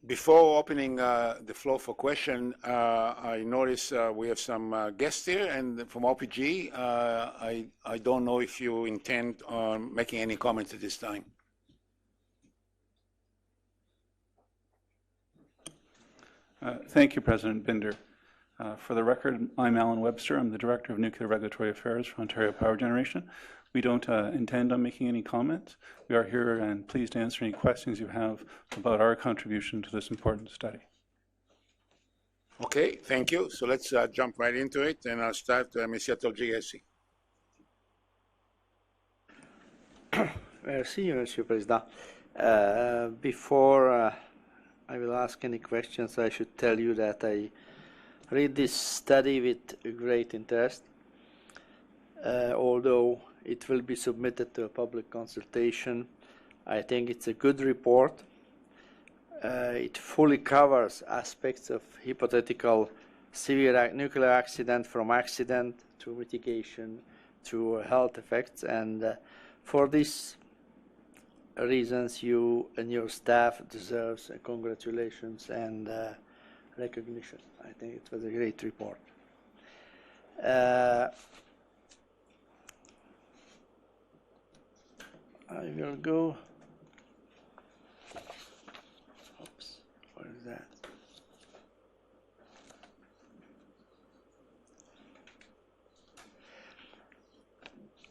Before opening the floor for question, I notice we have some guests here, and from OPG, I don't know if you intend on making any comments at this time. Thank you, President Binder. For the record, I'm Alan Webster. I'm the Director of Nuclear Regulatory Affairs for Ontario Power Generation. We don't intend on making any comments. We are here and pleased to answer any questions you have about our contribution to this important study. Okay, thank you. So let's jump right into it, and I'll start Monsieur Tolgiesi. Merci, Monsieur President. Before I will ask any questions, I should tell you that I read this study with great interest, although it will be submitted to a public consultation. I think it's a good report. It fully covers aspects of hypothetical severe nuclear accident, from accident to mitigation to health effects, and for these reasons you and your staff deserves congratulations and recognition. I think it was a great report. I will go. Oops, what is that?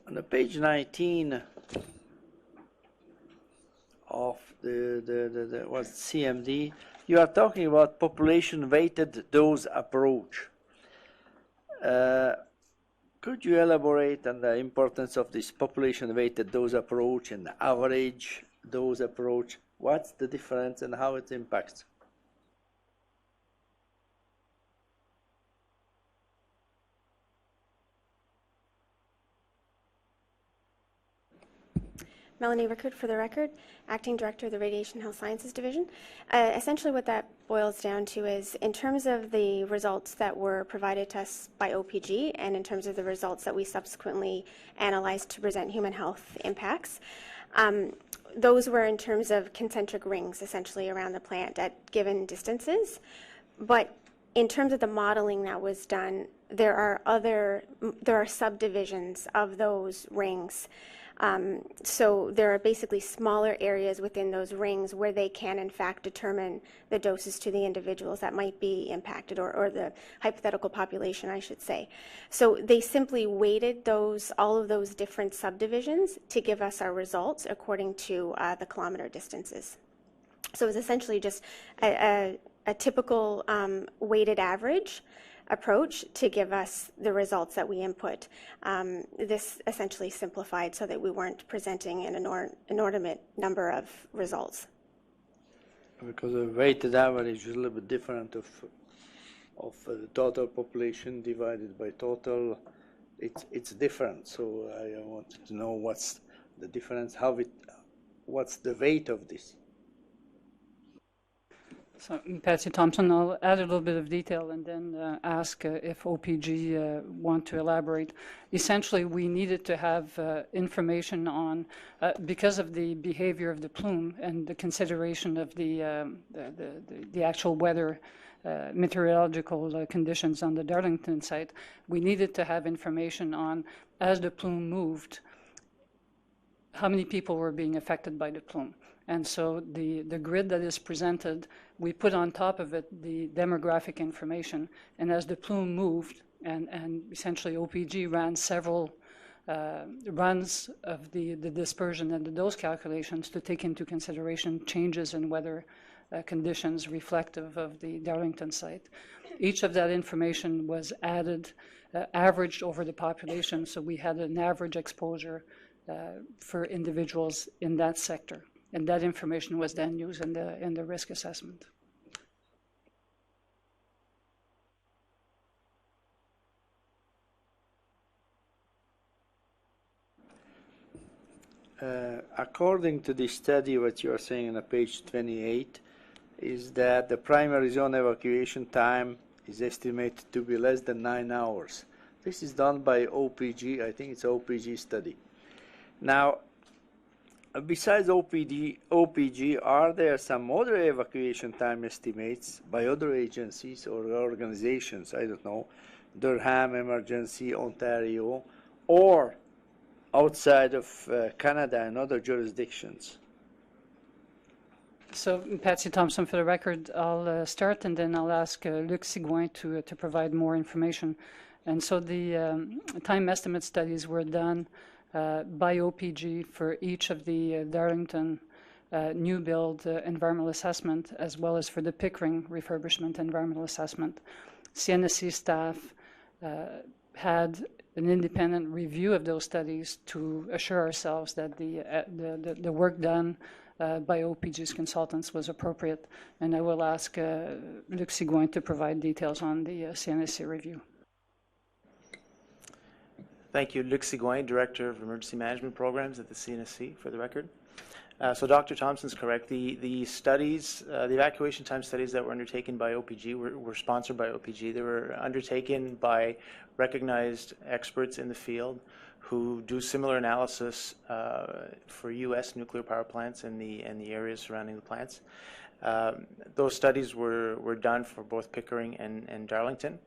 On the page 19 of the CMD, you are talking about population-weighted dose approach. Could you elaborate on the importance of this population-weighted dose approach and the average dose approach? What's the difference and how it impacts? Melanie Rickard, for the record, Acting Director of the Radiation Health Sciences Division. Essentially what that boils down to is, in terms of the results that were provided to us by OPG and in terms of the results that we subsequently analyzed to present human health impacts, those were in terms of concentric rings, essentially, around the plant at given distances. But in terms of the modeling that was done, there are subdivisions of those rings. So there are basically smaller areas within those rings where they can, in fact, determine the doses to the individuals that might be impacted, or the hypothetical population, I should say. So they simply weighted all of those different subdivisions to give us our results according to the kilometer distances. So it was essentially just a typical weighted average approach to give us the results that we input. This essentially simplified so that we weren't presenting an inordinate number of results. Because a weighted average is a little bit different of the total population divided by total. It's different. So I wanted to know what's the difference, what's the weight of this. So, Patsy Thompson, I'll add a little bit of detail and then ask if OPG want to elaborate. Essentially, we needed to have information on, because of the behavior of the plume and the consideration of the actual weather, meteorological conditions on the Darlington site, we needed to have information on, as the plume moved, how many people were being affected by the plume. And so the grid that is presented, we put on top of it the demographic information. And as the plume moved, and essentially OPG ran several runs of the dispersion and the dose calculations to take into consideration changes in weather conditions reflective of the Darlington site. Each of that information was added, averaged over the population, so we had an average exposure for individuals in that sector. And that information was then used in the risk assessment. According to the study, what you are saying on page 28 is that the primary zone evacuation time is estimated to be less than 9 hours. This is done by OPG. I think it's OPG study. Now, Besides OPG, are there some other evacuation time estimates by other agencies or organizations? I don't know, Durham Emergency, Ontario, or outside of Canada and other jurisdictions? So, Patsy Thompson, for the record, I'll start and then I'll ask Luc Sigouin to provide more information. And so the time estimate studies were done by OPG for each of the Darlington new build environmental assessment, as well as for the Pickering refurbishment environmental assessment. CNSC staff had an independent review of those studies to assure ourselves that the work done by OPG's consultants was appropriate. And I will ask Luc Sigouin to provide details on the CNSC review. Thank you. Luc Sigouin, Director of Emergency Management Programs at the CNSC, for the record. So Dr. Thompson's correct. The studies, the evacuation time studies that were undertaken by OPG were sponsored by OPG. They were undertaken by recognized experts in the field who do similar analysis for U.S. nuclear power plants and the areas surrounding the plants. Those studies were done for both Pickering and Darlington.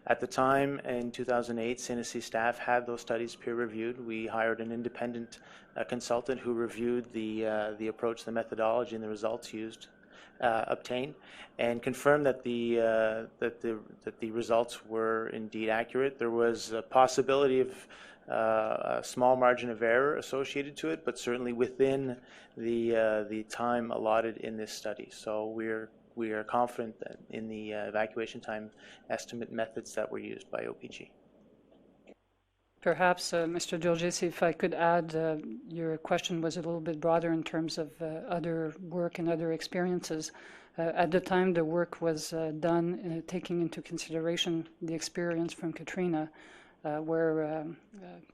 At the time, in 2008, CNSC staff had those studies peer-reviewed. We hired an independent consultant who reviewed the approach, the methodology, and the results used, obtained, and confirmed that the results were indeed accurate. There was a possibility of a small margin of error associated to it, but certainly within the time allotted in this study. So we are confident that in the evacuation time estimate methods that were used by OPG. Perhaps, Mr. Giorgesi, if I could add, your question was a little bit broader in terms of other work and other experiences. At the time the work was done, taking into consideration the experience from Katrina, where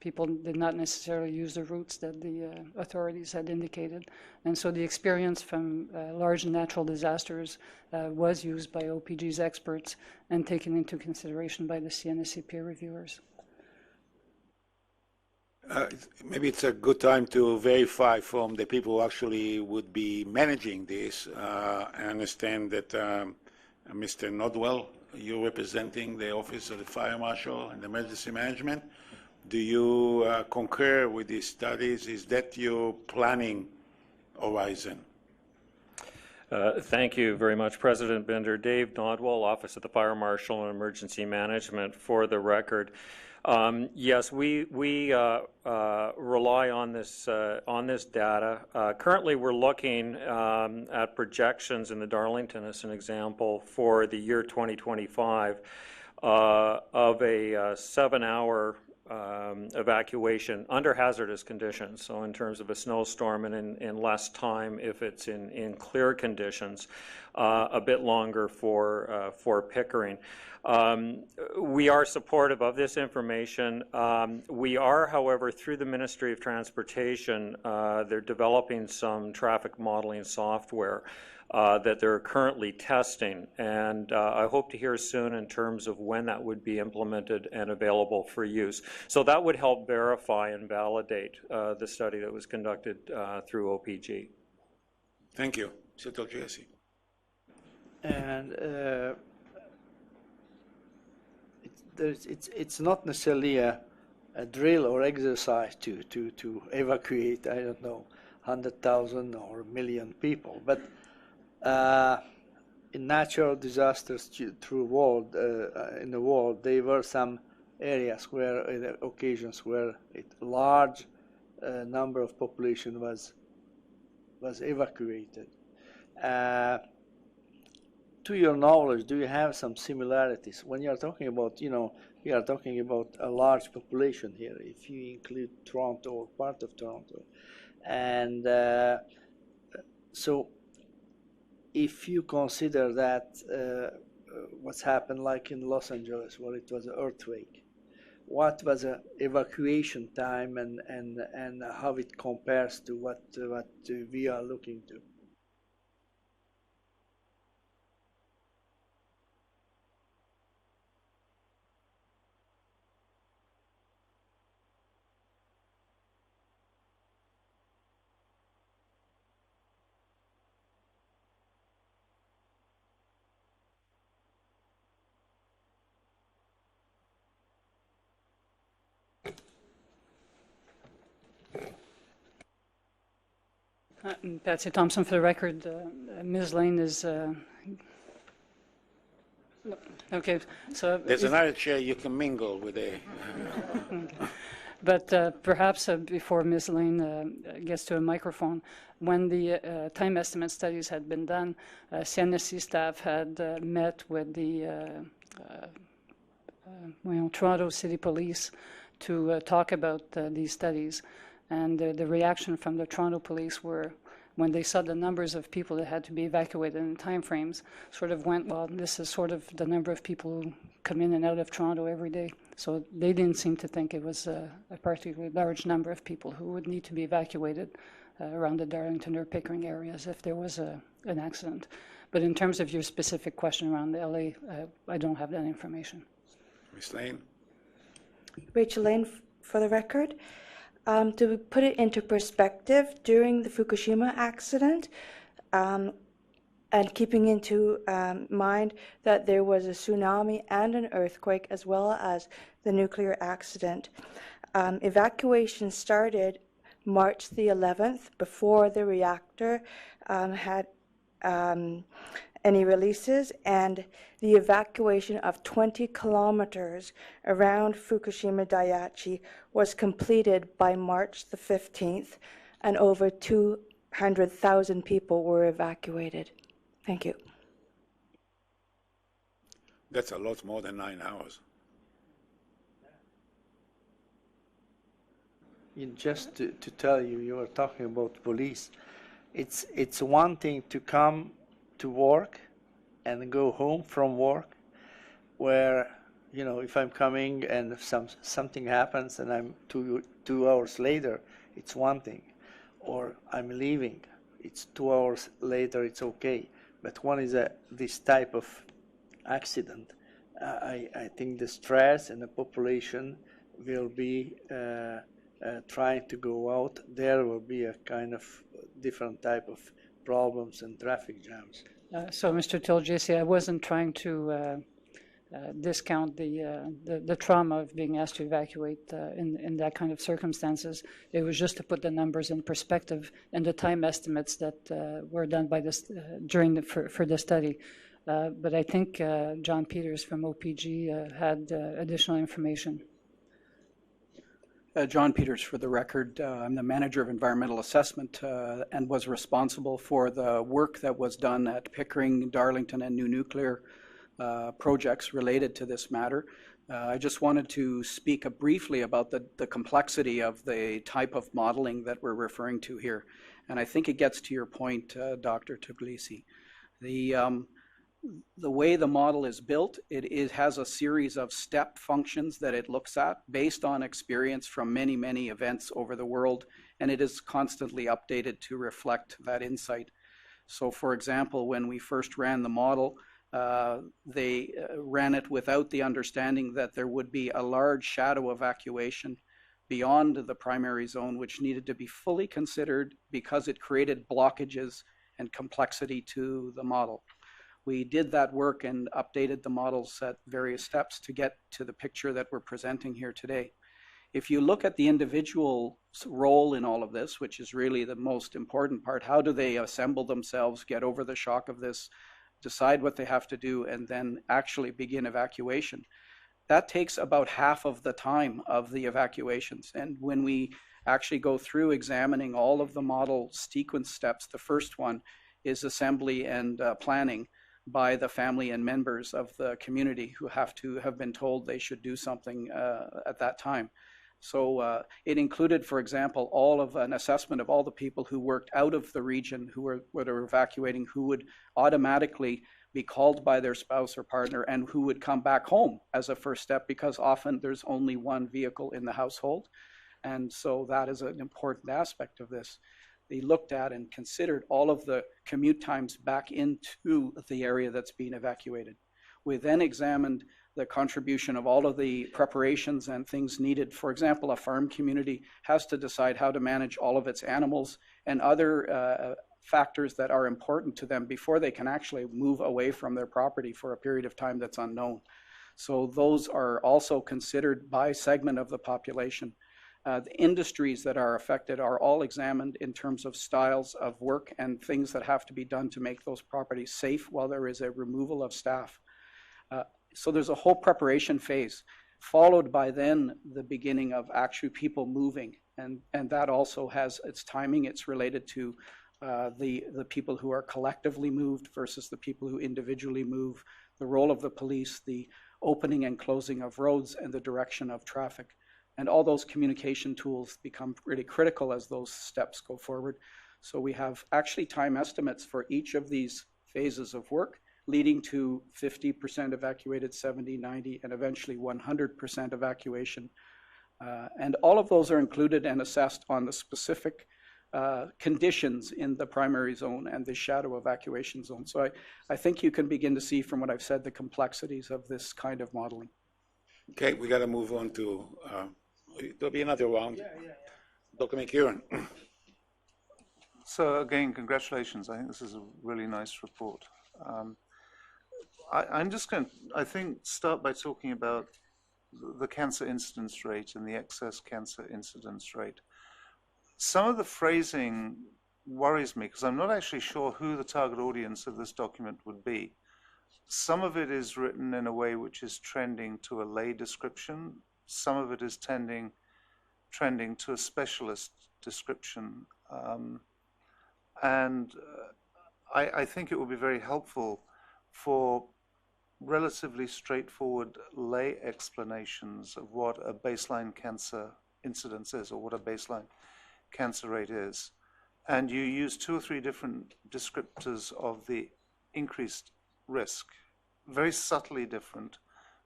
people did not necessarily use the routes that the authorities had indicated. And so the experience from large natural disasters was used by OPG's experts and taken into consideration by the CNSC peer reviewers. Maybe it's a good time to verify from the people who actually would be managing this. I understand that Mr. Nodwell, you're representing the Office of the Fire Marshal and Emergency Management. Do you concur with these studies? Is that your planning horizon? Thank you very much, President Binder. Dave Nodwell, Office of the Fire Marshal and Emergency Management, for the record. Yes, we rely on this data. Currently, we're looking at projections in the Darlington, as an example, for the year 2025 of a 7-hour evacuation under hazardous conditions. So in terms of a snowstorm and in less time if it's in clear conditions, a bit longer for Pickering. We are supportive of this information. We are, however, through the Ministry of Transportation, they're developing some traffic modeling software that they're currently testing, and I hope to hear soon in terms of when that would be implemented and available for use. So that would help verify and validate the study that was conducted through OPG. Thank you. Mr. Giorgesi. And it's not necessarily a drill or exercise to evacuate, I don't know, 100,000 or 1 million people, but in natural disasters through in the world, there were some areas where, occasions where a large number of population was evacuated. To your knowledge, do you have some similarities when you are talking about, we are talking about a large population here, if you include Toronto or part of Toronto, and so if you consider that what's happened like in Los Angeles where it was an earthquake, what was the evacuation time and how it compares to what we are looking to? Patsy Thompson for the record. Ms. Lane is... okay, so... There's another chair you can mingle with a... But perhaps before Ms. Lane gets to a microphone, when the time estimate studies had been done, CNSC staff had met with the Toronto City Police to talk about these studies. And the reaction from the Toronto Police were, when they saw the numbers of people that had to be evacuated in time frames, sort of went, well, this is sort of the number of people who come in and out of Toronto every day. So they didn't seem to think it was a particularly large number of people who would need to be evacuated around the Darlington or Pickering areas if there was an accident. But in terms of your specific question around the LA, I don't have that information. Ms. Lane? Rachel Lane, for the record. To put it into perspective, during the Fukushima accident, and keeping into mind that there was a tsunami and an earthquake as well as the nuclear accident, evacuation started March the 11th before the reactor had any releases, and the evacuation of 20 kilometers around Fukushima Daiichi was completed by March the 15th, and over 200,000 people were evacuated. Thank you. That's a lot more than 9 hours. Just to tell you, you were talking about police. It's one thing to come to work and go home from work, where, you know, if I'm coming and something happens and I'm two hours later, it's one thing. Or I'm leaving, it's 2 hours later, it's okay. But one is this type of accident. I think the stress and the population will be trying to go out. There will be a kind of different type of problems and traffic jams. So, Mr. Tiljesi, I wasn't trying to discount the trauma of being asked to evacuate in that kind of circumstances. It was just to put the numbers in perspective and the time estimates that were done by this for the study. But I think John Peters from OPG had additional information. John Peters, for the record. I'm the manager of environmental assessment and was responsible for the work that was done at Pickering, Darlington, and new nuclear projects related to this matter. I just wanted to speak briefly about the complexity of the type of modeling that we're referring to here. And I think it gets to your point, Dr. Tiljesi. The way the model is built, it has a series of step functions that it looks at based on experience from many, many events over the world, and it is constantly updated to reflect that insight. So, for example, when we first ran the model, they ran it without the understanding that there would be a large shadow evacuation beyond the primary zone, which needed to be fully considered because it created blockages and complexity to the model. We did that work and updated the models at various steps to get to the picture that we're presenting here today. If you look at the individual's role in all of this, which is really the most important part, how do they assemble themselves, get over the shock of this, decide what they have to do, and then actually begin evacuation? That takes about half of the time of the evacuations. And when we actually go through examining all of the model sequence steps, the first one is assembly and planning by the family and members of the community who have to have been told they should do something at that time. So it included, for example, all of an assessment of all the people who worked out of the region who were evacuating, who would automatically be called by their spouse or partner and who would come back home as a first step, because often there's only one vehicle in the household. And so that is an important aspect of this. They looked at and considered all of the commute times back into the area that's being evacuated. We then examined the contribution of all of the preparations and things needed. For example, a farm community has to decide how to manage all of its animals and other factors that are important to them before they can actually move away from their property for a period of time that's unknown. So those are also considered by segment of the population. The industries that are affected are all examined in terms of styles of work and things that have to be done to make those properties safe while there is a removal of staff. So there's a whole preparation phase, followed by then the beginning of actually people moving. And that also has its timing. It's related to the people who are collectively moved versus the people who individually move, the role of the police, the opening and closing of roads, and the direction of traffic. And all those communication tools become really critical as those steps go forward. So we have actually time estimates for each of these phases of work, leading to 50% evacuated, 70, 90, and eventually 100% evacuation. And all of those are included and assessed on the specific conditions in the primary zone and the shadow evacuation zone. So I think you can begin to see from what I've said the complexities of this kind of modeling. Okay, we got to move on to, there'll be another round. Dr. McEwen. So again, congratulations. I think this is a really nice report. I'm just going to, I think, start by talking about the cancer incidence rate and the excess cancer incidence rate. Some of the phrasing worries me because I'm not actually sure who the target audience of this document would be. Some of it is written in a way which is trending to a lay description. Some of it is trending to a specialist description. I think it would be very helpful for relatively straightforward lay explanations of what a baseline cancer incidence is or what a baseline cancer rate is. And you use 2 or 3 different descriptors of the increased risk, very subtly different,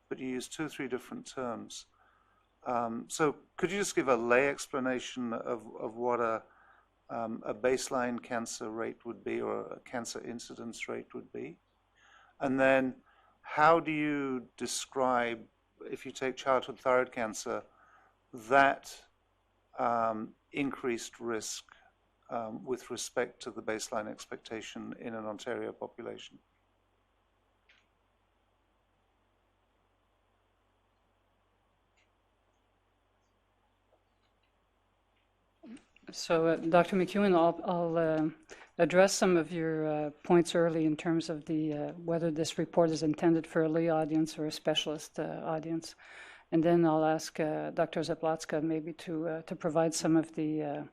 but you use 2 or 3 different terms. So could you just give a lay explanation of what a baseline cancer rate would be or a cancer incidence rate would be? And then how do you describe, if you take childhood thyroid cancer, that increased risk with respect to the baseline expectation in an Ontario population? So, Dr. McEwen, I'll address some of your points early in terms of the whether this report is intended for a lay audience or a specialist audience. And then I'll ask Dr. Zablatska maybe to provide some of the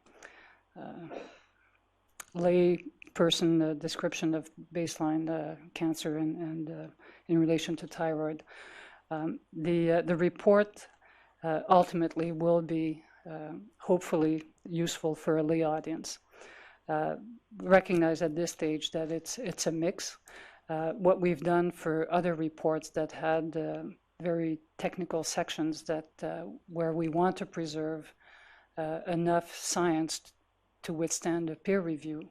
lay person description of baseline cancer and in relation to thyroid. The report ultimately will be hopefully useful for a lay audience. Recognize at this stage that it's a mix. What we've done for other reports that had very technical sections that where we want to preserve enough science to withstand a peer review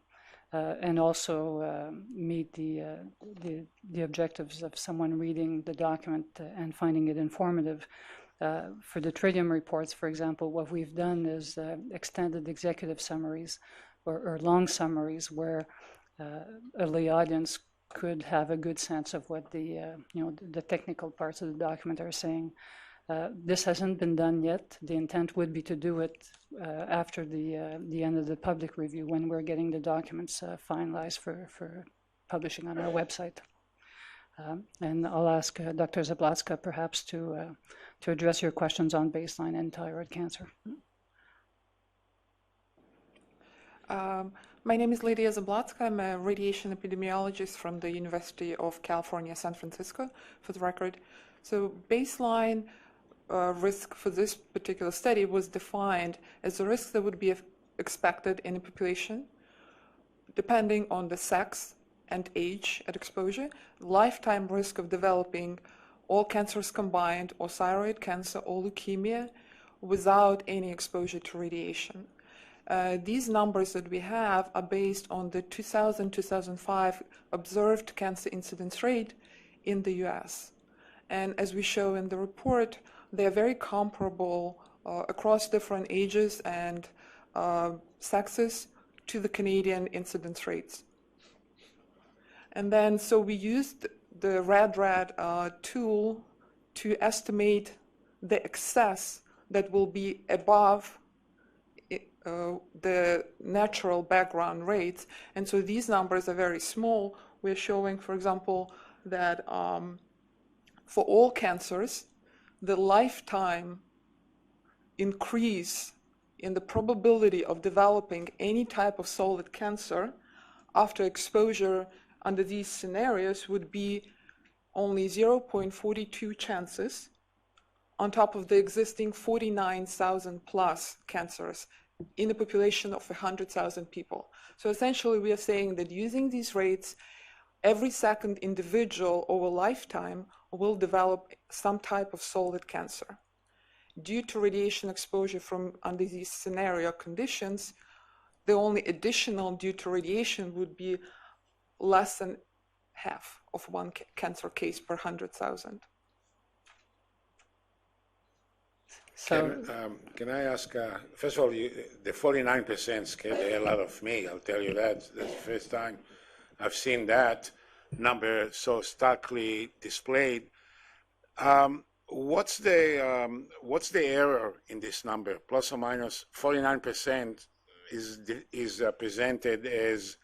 and also meet the objectives of someone reading the document and finding it informative. For the tritium reports, for example, what we've done is extended executive summaries or long summaries where a lay audience could have a good sense of what the technical parts of the document are saying. This hasn't been done yet. The intent would be to do it after the end of the public review when we're getting the documents finalized for publishing on our website. And I'll ask Dr. Zablatska perhaps to address your questions on baseline and thyroid cancer. My name is Lydia Zablatska. I'm a radiation epidemiologist from the University of California, San Francisco, for the record. So baseline risk for this particular study was defined as a risk that would be expected in a population, depending on the sex and age at exposure, lifetime risk of developing all cancers combined, or thyroid cancer, or leukemia, without any exposure to radiation. These numbers that we have are based on the 2000-2005 observed cancer incidence rate in the US. And as we show in the report, they are very comparable across different ages and sexes to the Canadian incidence rates. And then, so we used the RAD-RAD tool to estimate the excess that will be above the natural background rates. And so these numbers are very small. We're showing, for example, that for all cancers, the lifetime increase in the probability of developing any type of solid cancer after exposure under these scenarios would be only 0.42 chances on top of the existing 49,000 plus cancers in a population of 100,000 people. So essentially we are saying that using these rates, every second individual over lifetime will develop some type of solid cancer. Due to radiation exposure from under these scenario conditions, the only additional due to radiation would be less than half of one cancer case per 100,000. So, Can I ask, first of all, the 49% scared the hell out of me, I'll tell you that. That's the first time I've seen that number so starkly displayed. What's the error in this number? Plus or minus 49% is presented as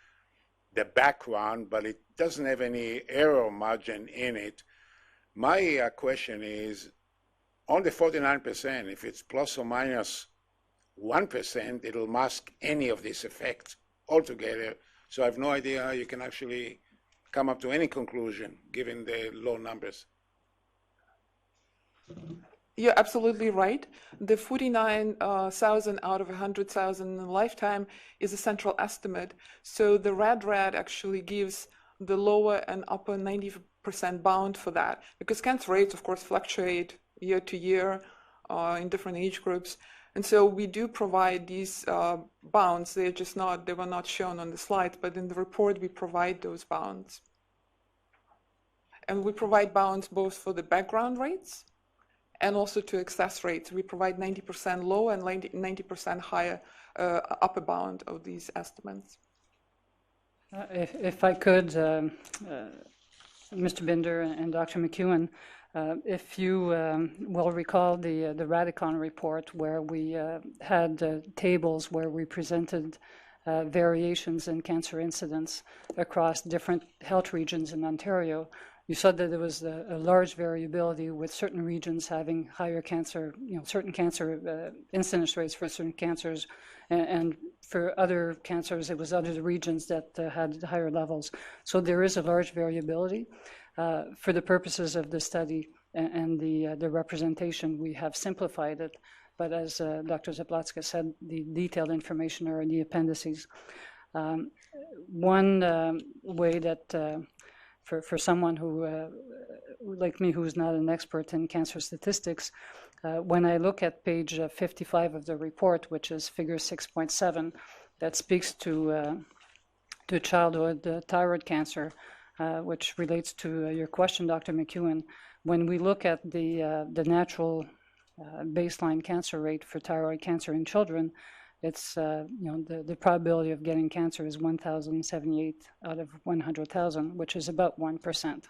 the background, but it doesn't have any error margin in it. My question is, on the 49%, if it's plus or minus 1%, it'll mask any of these effects altogether. So I have no idea how you can actually come up to any conclusion given the low numbers. You're absolutely right. The 49,000 out of 100,000 in a lifetime is a central estimate. So the red actually gives the lower and upper 90% bound for that, because cancer rates, of course, fluctuate year to year in different age groups. And so we do provide these bounds. They were not shown on the slide, but in the report we provide those bounds. And we provide bounds both for the background rates and also to excess rates. We provide 90% low and 90% higher upper bound of these estimates. if I could, Mr. Binder and Dr. McEwen, if you will recall the Radicon report where we had tables where we presented variations in cancer incidence across different health regions in Ontario, you said that there was a large variability with certain regions having higher cancer, certain cancer incidence rates for certain cancers, and for other cancers, it was other regions that had higher levels. So there is a large variability. For the purposes of the study and the representation, we have simplified it. But as Dr. Zaplatska said, the detailed information are in the appendices. One way that for someone who, like me, who's not an expert in cancer statistics, when I look at page 55 of the report, which is figure 6.7, that speaks to childhood thyroid cancer, which relates to your question, Dr. McEwen. When we look at the natural baseline cancer rate for thyroid cancer in children, it's the probability of getting cancer is 1,078 out of 100,000, which is about 1%.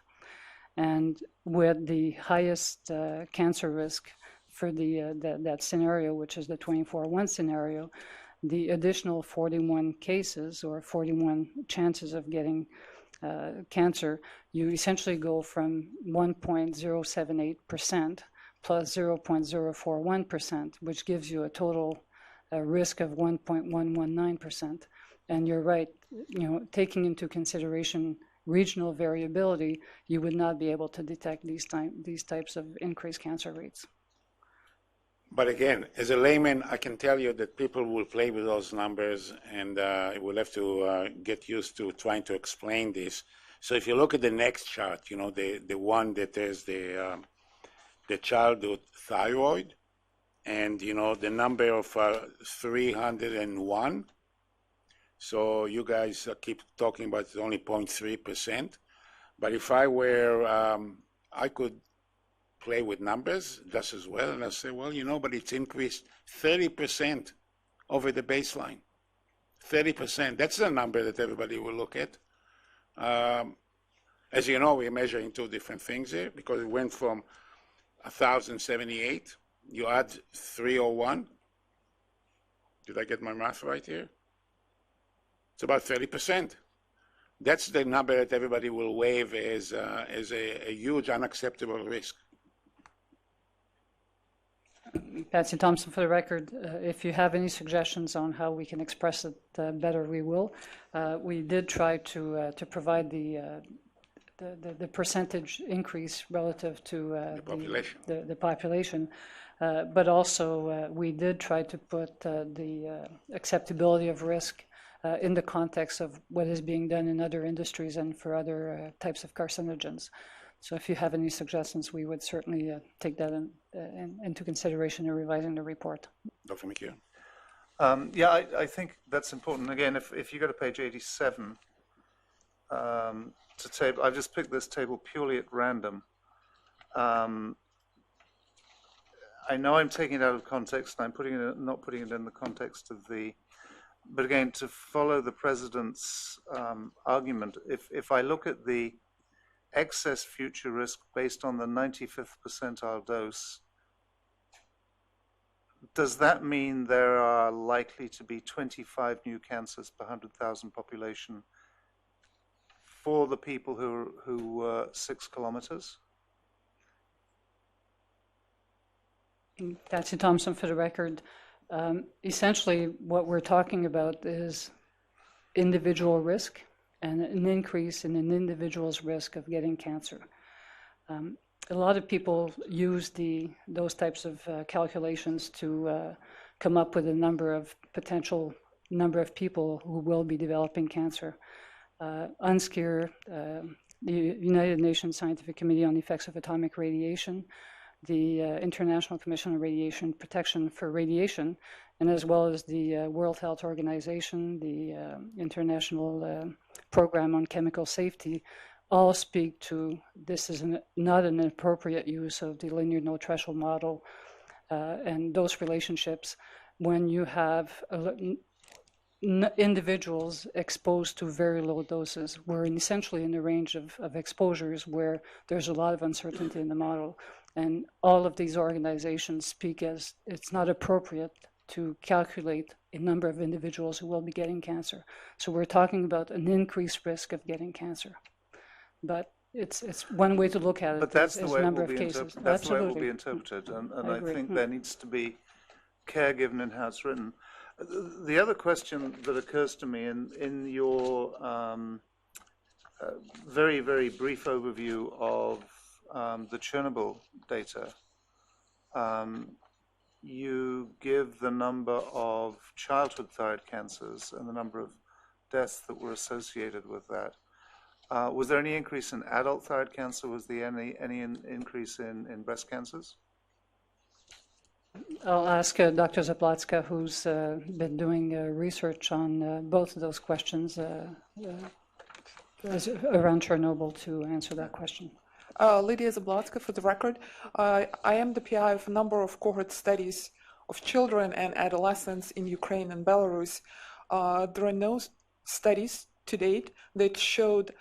And with the highest cancer risk for that scenario, which is the 24-1 scenario, the additional 41 cases or 41 chances of getting cancer, you essentially go from 1.078% plus 0.041%, which gives you a total risk of 1.119%. And you're right, taking into consideration regional variability, you would not be able to detect these types of increased cancer rates. But again, as a layman, I can tell you that people will play with those numbers, and we'll have to get used to trying to explain this. So if you look at the next chart, the one that has the childhood thyroid, and the number of 301. So you guys keep talking about it's only 0.3%. But if I were, I could play with numbers just as well, and I say, well, but it's increased 30% over the baseline. 30%. That's the number that everybody will look at. As you know, we're measuring two different things here because it went from 1,078. You add 301, Did I get my math right here? It's about 30%. That's the number that everybody will waive as a huge unacceptable risk. Patsy Thompson for the record. If you have any suggestions on how we can express it better, we will. We did try to provide the percentage increase relative to the population, but also we did try to put the acceptability of risk in the context of what is being done in other industries and for other types of carcinogens. So if you have any suggestions, we would certainly take that into consideration in revising the report. Dr. McKeon. Yeah, I think that's important. Again, if you go to page 87, I've just picked this table purely at random. I know I'm taking it out of context, and I'm not putting it in the context of the. But again, to follow the president's argument, if I look at the excess future risk based on the 95th percentile dose, does that mean there are likely to be 25 new cancers per 100,000 population for the people who were 6 kilometers? Patsy Thompson for the record. Essentially, what we're talking about is individual risk and an increase in an individual's risk of getting cancer. A lot of people use those types of calculations to come up with a potential number of people who will be developing cancer. UNSCEAR, the United Nations Scientific Committee on the Effects of Atomic Radiation, the International Commission on Radiation Protection for Radiation, and as well as the World Health Organization, the International Program on Chemical Safety, all speak to this is not an appropriate use of the linear no threshold model and those relationships when you have individuals exposed to very low doses. We're essentially in the range of exposures where there's a lot of uncertainty in the model. And all of these organizations speak as it's not appropriate to calculate a number of individuals who will be getting cancer. So we're talking about an increased risk of getting cancer. But it's one way to look at it. But that's the way it number will of be cases. that's the way it will be interpreted, and I think there needs to be care given in how it's written. The other question that occurs to me in your very, very brief overview of the Chernobyl data, you give the number of childhood thyroid cancers and the number of deaths that were associated with that. Was there any increase in adult thyroid cancer? Was there any increase in breast cancers? I'll ask Dr. Zaplatska, who's been doing research on both of those questions around Chernobyl, to answer that question. Lydia Zablatska, for the record. I am the PI of a number of cohort studies of children and adolescents in Ukraine and Belarus. There are no studies to date that showed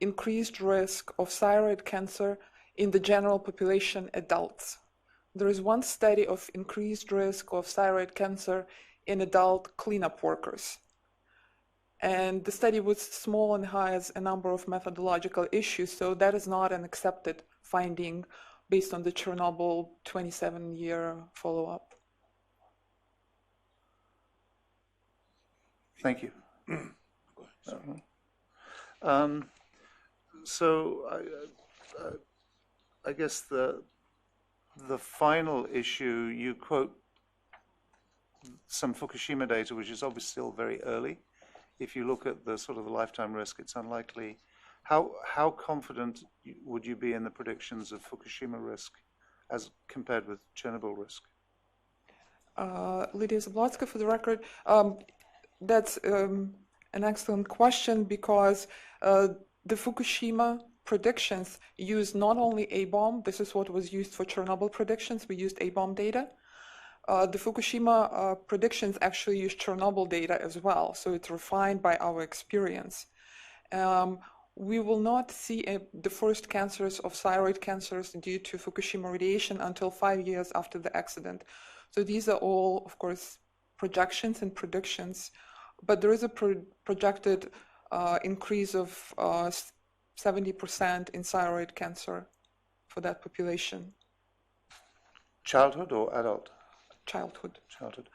increased risk of thyroid cancer in the general population adults. There is one study of increased risk of thyroid cancer in adult cleanup workers. And the study was small and has a number of methodological issues, so that is not an accepted finding based on the Chernobyl 27-year follow-up. Thank you. So I guess the final issue, you quote some Fukushima data, which is obviously still very early. If you look at the sort of the lifetime risk, it's unlikely. How confident would you be in the predictions of Fukushima risk as compared with Chernobyl risk? Lydia Zablatska, for the record, that's an excellent question, because the Fukushima predictions use not only A-bomb, this is what was used for Chernobyl predictions, we used A-bomb data. The Fukushima predictions actually use Chernobyl data as well, so it's refined by our experience. We will not see the first cancers of thyroid cancers due to Fukushima radiation until 5 years after the accident. So these are all, of course, projections and predictions, but there is a projected increase of 70% in thyroid cancer for that population. Childhood or adult? Childhood. Childhood.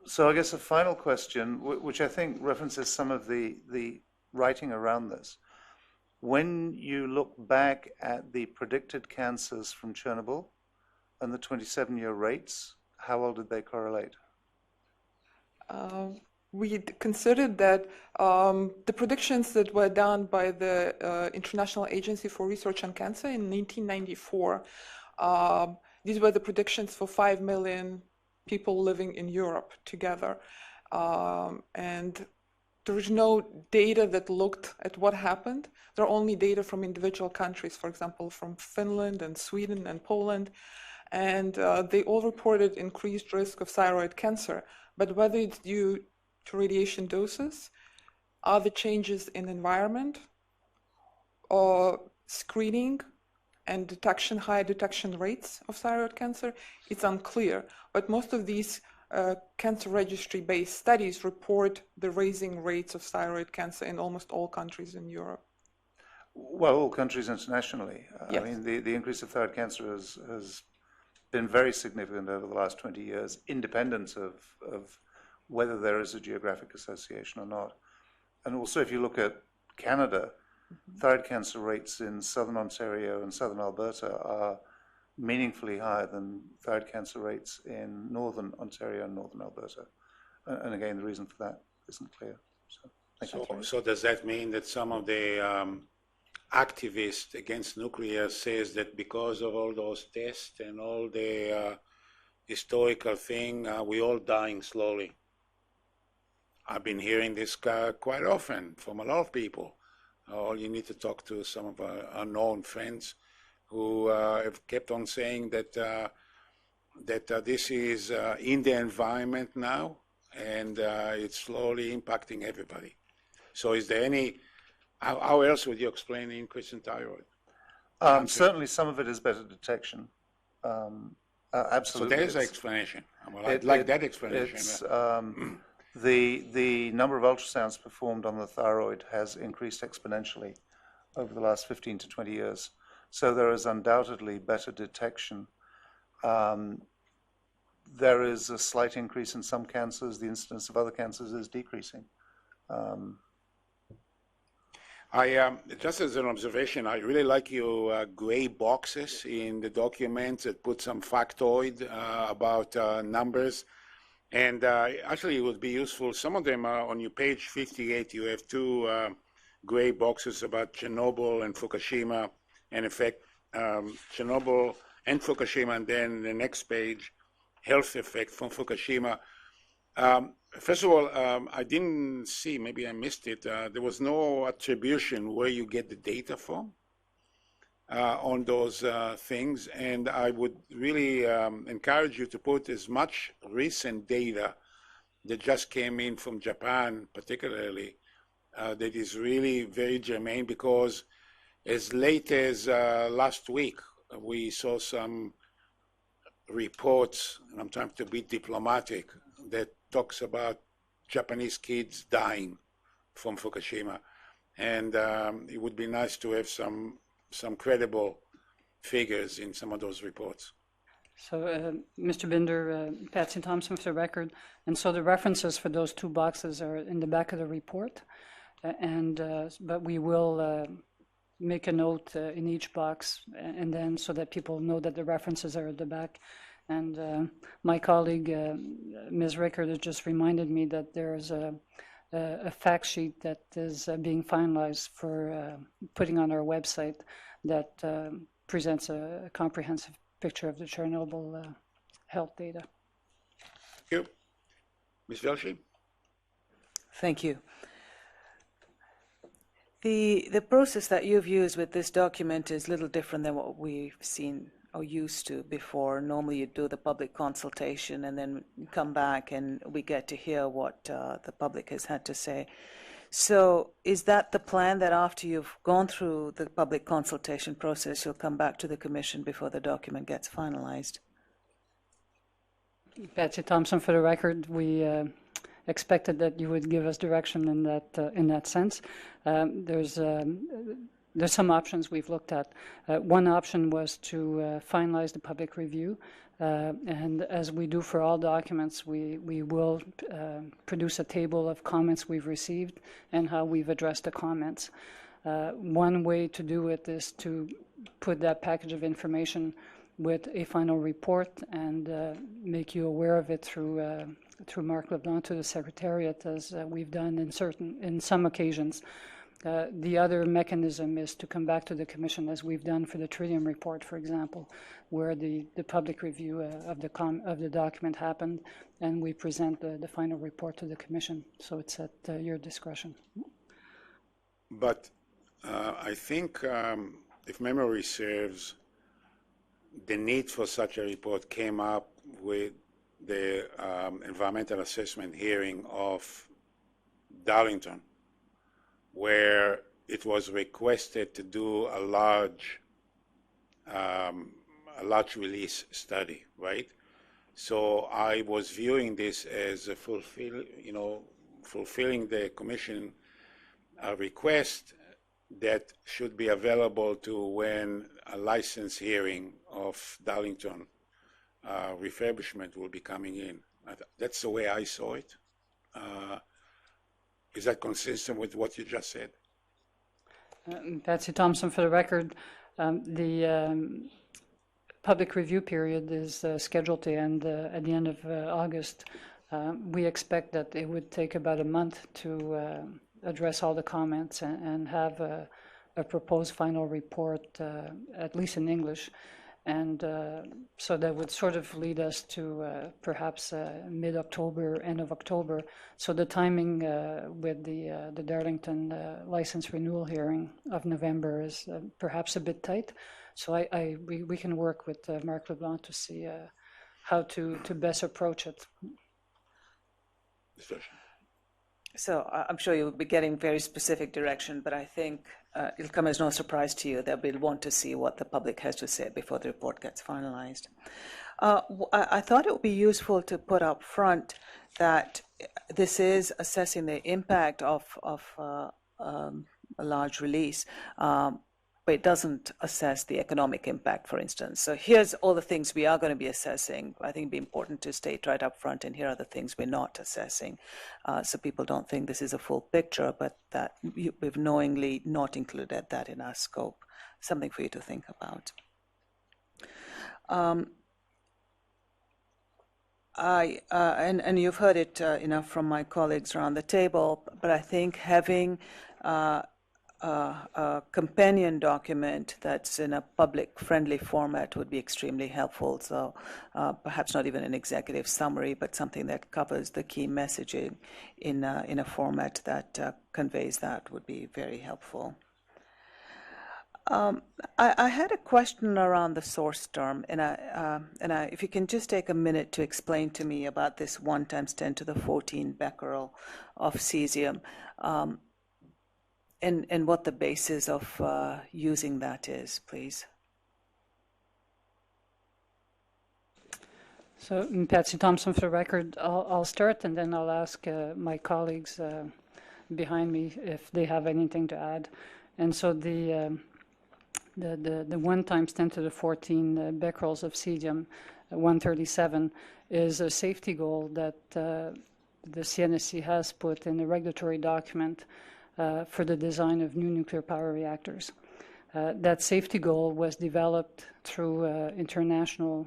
So I guess a final question, which I think references some of the writing around this. When you look back at the predicted cancers from Chernobyl and the 27-year rates, how well did they correlate? We considered that the predictions that were done by the International Agency for Research on Cancer in 1994, these were the predictions for 5 million people living in Europe together. And there is no data that looked at what happened. There are only data from individual countries, for example, from Finland and Sweden and Poland. And they all reported increased risk of thyroid cancer. But whether it's due to radiation doses, other changes in environment, or screening and detection, high detection rates of thyroid cancer, it's unclear. But most of these cancer registry-based studies report the raising rates of thyroid cancer in almost all countries in Europe. Well, all countries internationally. Yes. I mean, the increase of thyroid cancer has been very significant over the last 20 years, independent of whether there is a geographic association or not. And also, if you look at Canada, thyroid cancer rates in southern Ontario and southern Alberta are meaningfully higher than thyroid cancer rates in northern Ontario and northern Alberta. And again, the reason for that isn't clear. So, thank you. So does that mean that some of the activists against nuclear says that because of all those tests and all the historical thing, we're all dying slowly? I've been hearing this quite often from a lot of people. All you need to talk to some of our unknown friends who have kept on saying that this is in the environment now, and it's slowly impacting everybody. So is there any, how else would you explain the increase in thyroid? Certainly some of it is better detection. Absolutely. So there's an explanation. Well, I'd like that explanation. It's, the number of ultrasounds performed on the thyroid has increased exponentially over the last 15 to 20 years. So there is undoubtedly better detection. There is a slight increase in some cancers. The incidence of other cancers is decreasing. Just as an observation, I really like your gray boxes in the documents that put some factoid about numbers. And actually, it would be useful. Some of them are on your page 58. You have two gray boxes about Chernobyl and Fukushima, and in fact, Chernobyl and Fukushima, and then the next page, health effect from Fukushima. First of all, I didn't see, maybe I missed it, there was no attribution where you get the data from on those things, and I would really encourage you to put as much recent data that just came in from Japan particularly, that is really very germane, because as late as last week, we saw some reports, and I'm trying to be diplomatic, that talks about Japanese kids dying from Fukushima. And it would be nice to have some credible figures in some of those reports. So, Mr. Binder, Patsy Thompson for the record. And so the references for those two boxes are in the back of the report. But we will make a note in each box, and then so that people know that the references are at the back. And my colleague, Ms. Rickard, has just reminded me that there's a fact sheet that is being finalized for putting on our website that presents a comprehensive picture of the Chernobyl health data. Thank you. Ms. Velshi? Thank you. The process that you've used with this document is a little different than what we've seen or used to before. Normally you do the public consultation and then come back and we get to hear what the public has had to say. So is that the plan, that after you've gone through the public consultation process, you'll come back to the Commission before the document gets finalized? Patsy Thompson, for the record, we expected that you would give us direction in that sense. There's some options we've looked at. One option was to finalize the public review, and as we do for all documents, we will produce a table of comments we've received and how we've addressed the comments. One way to do it is to put that package of information with a final report and make you aware of it through Marc LeBlanc to the Secretariat, as we've done in some occasions. The other mechanism is to come back to the Commission, as we've done for the Tritium report, for example, where the public review of the document happened, and we present the final report to the Commission. So it's at your discretion. But I think, if memory serves, the need for such a report came up with the environmental assessment hearing of Darlington, where it was requested to do a large release study, right? So I was viewing this as a fulfilling the Commission request that should be available to when a license hearing of Darlington refurbishment will be coming in. That's the way I saw it. Is that consistent with what you just said? Patsy Thompson, for the record, the public review period is scheduled to end at the end of August. We expect that it would take about a month to address all the comments and have a proposed final report, at least in English. And so that would sort of lead us to perhaps mid-October, end of October. So the timing with the Darlington license renewal hearing of November is perhaps a bit tight. So we can work with Marc LeBlanc to see how to best approach it. So I'm sure you'll be getting very specific direction, but I think it'll come as no surprise to you that we'll want to see what the public has to say before the report gets finalized. I thought it would be useful to put up front that this is assessing the impact of a large release, but it doesn't assess the economic impact, for instance. So here's all the things we are going to be assessing. I think it'd be important to state right up front, and here are the things we're not assessing, so people don't think this is a full picture, but that we've knowingly not included that in our scope. Something for you to think about. And you've heard it enough from my colleagues around the table, but I think having a companion document that's in a public-friendly format would be extremely helpful. So perhaps not even an executive summary, but something that covers the key messaging in a format that conveys that would be very helpful. I had a question around the source term, and if you can just take a minute to explain to me about this 1 × 10⁻14 becquerel of cesium. And what the basis of using that is, please. So, Patsy Thompson, for the record, I'll start, and then I'll ask my colleagues behind me if they have anything to add. And so the 1 × 10⁻14 becquerels of cesium, 137, is a safety goal that the CNSC has put in the regulatory document for the design of new nuclear power reactors. That safety goal was developed through international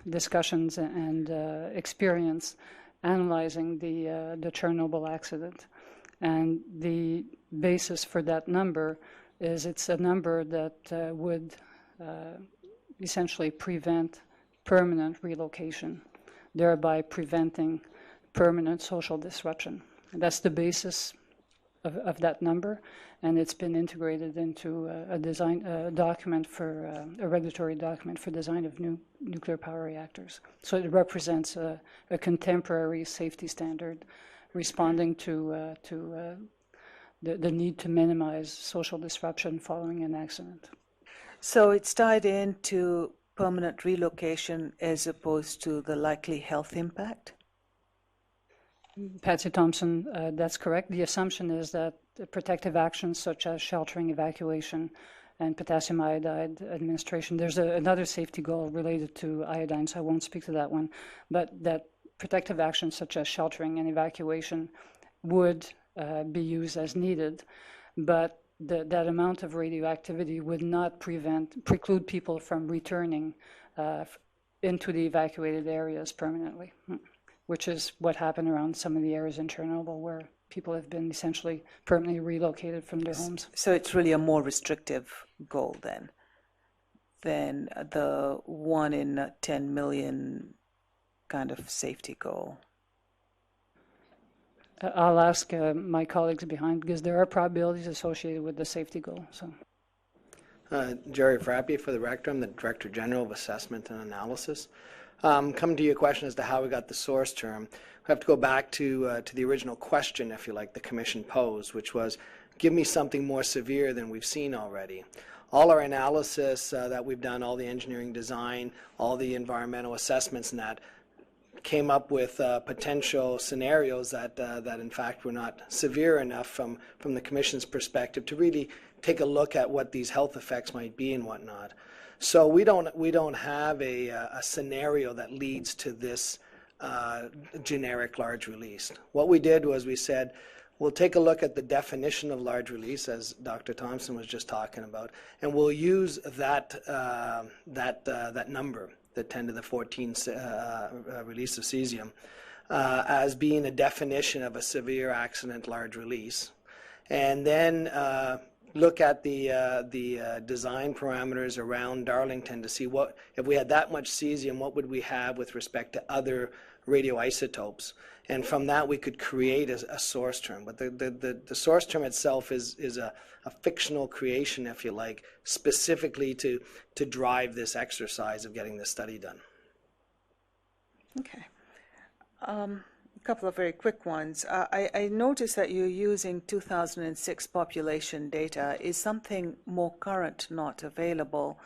discussions and experience analyzing the Chernobyl accident. And the basis for that number is it's a number that would essentially prevent permanent relocation, thereby preventing permanent social disruption. That's the basis of that number, and it's been integrated into a document for a regulatory document for design of new nuclear power reactors. So it represents a contemporary safety standard, responding to the need to minimize social disruption following an accident. So it's tied into permanent relocation as opposed to the likely health impact? Patsy Thompson, that's correct. The assumption is that the protective actions such as sheltering, evacuation, and potassium iodide administration, there's another safety goal related to iodine, so I won't speak to that one, but that protective actions such as sheltering and evacuation would be used as needed, but that amount of radioactivity would not preclude people from returning into the evacuated areas permanently, which is what happened around some of the areas in Chernobyl where people have been essentially permanently relocated from their homes. So it's really a more restrictive goal then than the 1 in 10 million kind of safety goal. I'll ask my colleagues behind, because there are probabilities associated with the safety goal. So, Jerry Frappy for the Rector. I'm the Director General of Assessment and Analysis. Coming to your question as to how we got the source term, we have to go back to the original question, if you like, the Commission posed, which was, give me something more severe than we've seen already. All our analysis that we've done, all the engineering design, all the environmental assessments and that, came up with potential scenarios that in fact were not severe enough from the Commission's perspective to really take a look at what these health effects might be and whatnot. So we don't have a scenario that leads to this generic large release. What we did was we said, we'll take a look at the definition of large release, as Dr. Thompson was just talking about, and we'll use that number, the 10 to the 14 release of cesium, as being a definition of a severe accident large release. And then look at the design parameters around Darlington to see what, if we had that much cesium, what would we have with respect to other radioisotopes. And from that we could create a source term. But the source term itself is a fictional creation, if you like, specifically to drive this exercise of getting this study done. Okay. A couple of very quick ones. I noticed that you're using 2006 population data. Is something more current not available?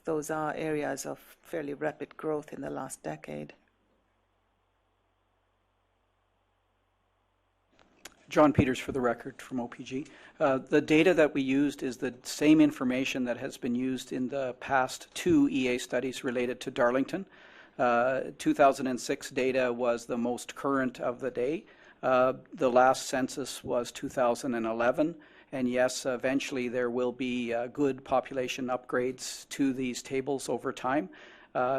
Those are areas of fairly rapid growth in the last decade. John Peters for the Record from OPG. The data that we used is the same information that has been used in the past 2 EA studies related to Darlington. 2006 data was the most current of the day. The last census was 2011, and yes, eventually there will be good population upgrades to these tables over time.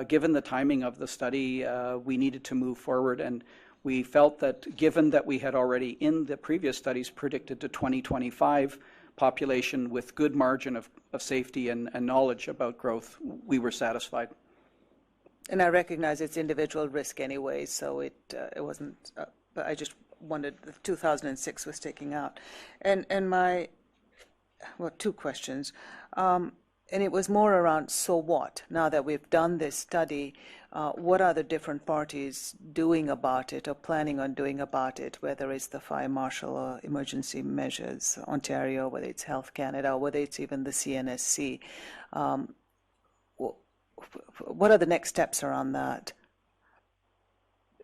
Given the timing of the study, we needed to move forward, and we felt that given that we had already in the previous studies predicted to 2025 population with good margin of safety and knowledge about growth, we were satisfied. And I recognize it's individual risk anyway, so it wasn't, but I just wondered, 2006 was taking out. And my, well, 2 questions. And it was more around, so what? Now that we've done this study, what are the different parties doing about it or planning on doing about it, whether it's the Fire Marshal or Emergency Measures Ontario, whether it's Health Canada, or whether it's even the CNSC? What are the next steps around that?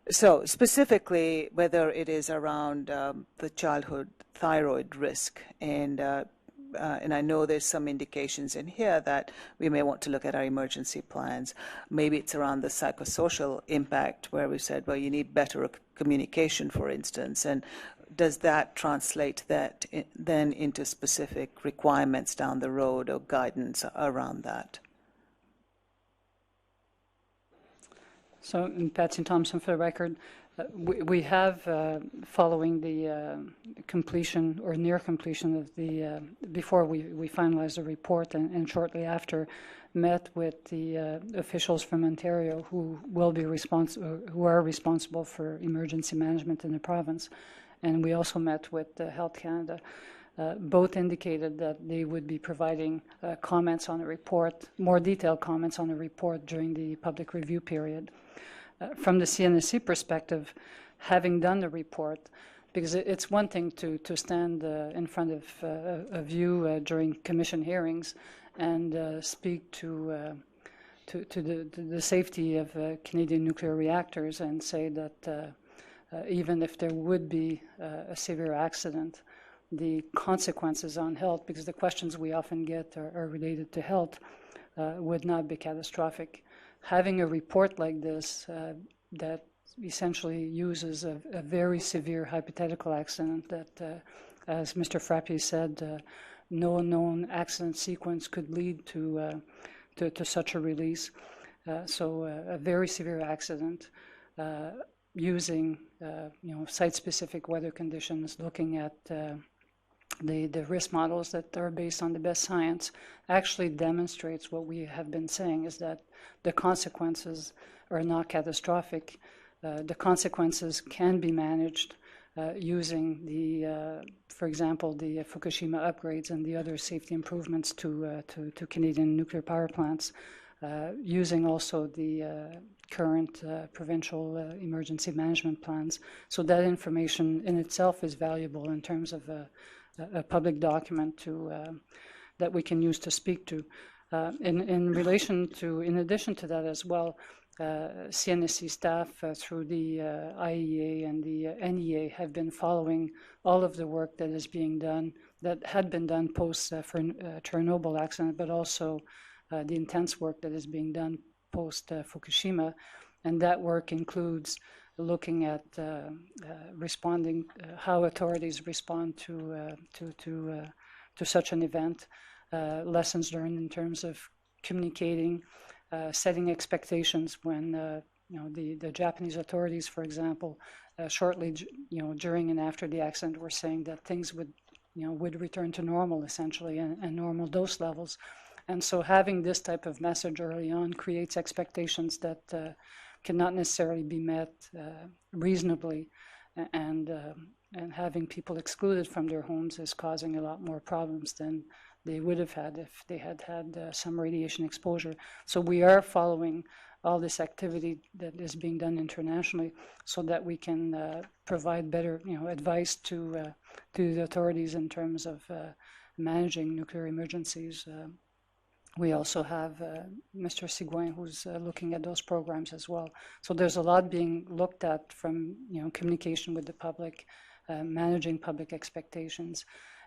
So specifically, whether it is around the childhood thyroid risk, and I know there's some indications in here that we may want to look at our emergency plans. Maybe it's around the psychosocial impact, where we said, well, you need better communication, for instance, and does that translate that then into specific requirements down the road or guidance around that? So, Patsy Thompson for the Record, we have, following the completion or near completion of the, before we finalized the report and shortly after, met with the officials from Ontario who will be who are responsible for emergency management in the province, and we also met with Health Canada. Both indicated that they would be providing comments on the report, more detailed comments on the report during the public review period. From the CNSC perspective, having done the report, because it's one thing to stand in front of you during commission hearings and speak to the safety of Canadian nuclear reactors and say that even if there would be a severe accident, the consequences on health, because the questions we often get are related to health, would not be catastrophic. Having a report like this that essentially uses a very severe hypothetical accident that, as Mr. Frappier said, no known accident sequence could lead to such a release. So a very severe accident using site-specific weather conditions, looking at the risk models that are based on the best science, actually demonstrates what we have been saying, is that the consequences are not catastrophic. The consequences can be managed using for example, the Fukushima upgrades and the other safety improvements to Canadian nuclear power plants, using also the current provincial emergency management plans. So that information in itself is valuable in terms of a public document that we can use to speak to. In addition to that as well, CNSC staff through the IEA and the NEA have been following all of the work that is being done, that had been done post Chernobyl accident, but also the intense work that is being done post Fukushima. And that work includes looking at responding, how authorities respond to such an event, lessons learned in terms of communicating, setting expectations when the Japanese authorities, for example, shortly during and after the accident were saying that things would return to normal essentially and normal dose levels. And so having this type of message early on creates expectations that cannot necessarily be met reasonably, and having people excluded from their homes is causing a lot more problems than they would have had if they had some radiation exposure. So we are following all this activity that is being done internationally so that we can provide better advice to the authorities in terms of managing nuclear emergencies. We also have Mr. Sigouin, who's looking at those programs as well. So there's a lot being looked at from communication with the public, managing public expectations.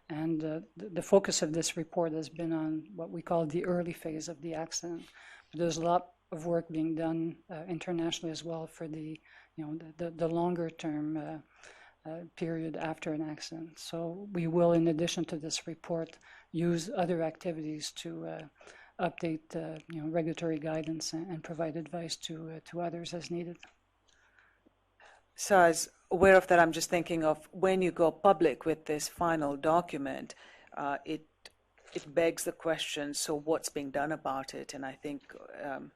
And the focus of this report has been on what we call the early phase of the accident. But there's a lot of work being done internationally as well for the longer term period after an accident. So we will, in addition to this report, use other activities to update regulatory guidance and provide advice to others as needed. So as aware of that, I'm just thinking of when you go public with this final document, it begs the question, so what's being done about it? And I think,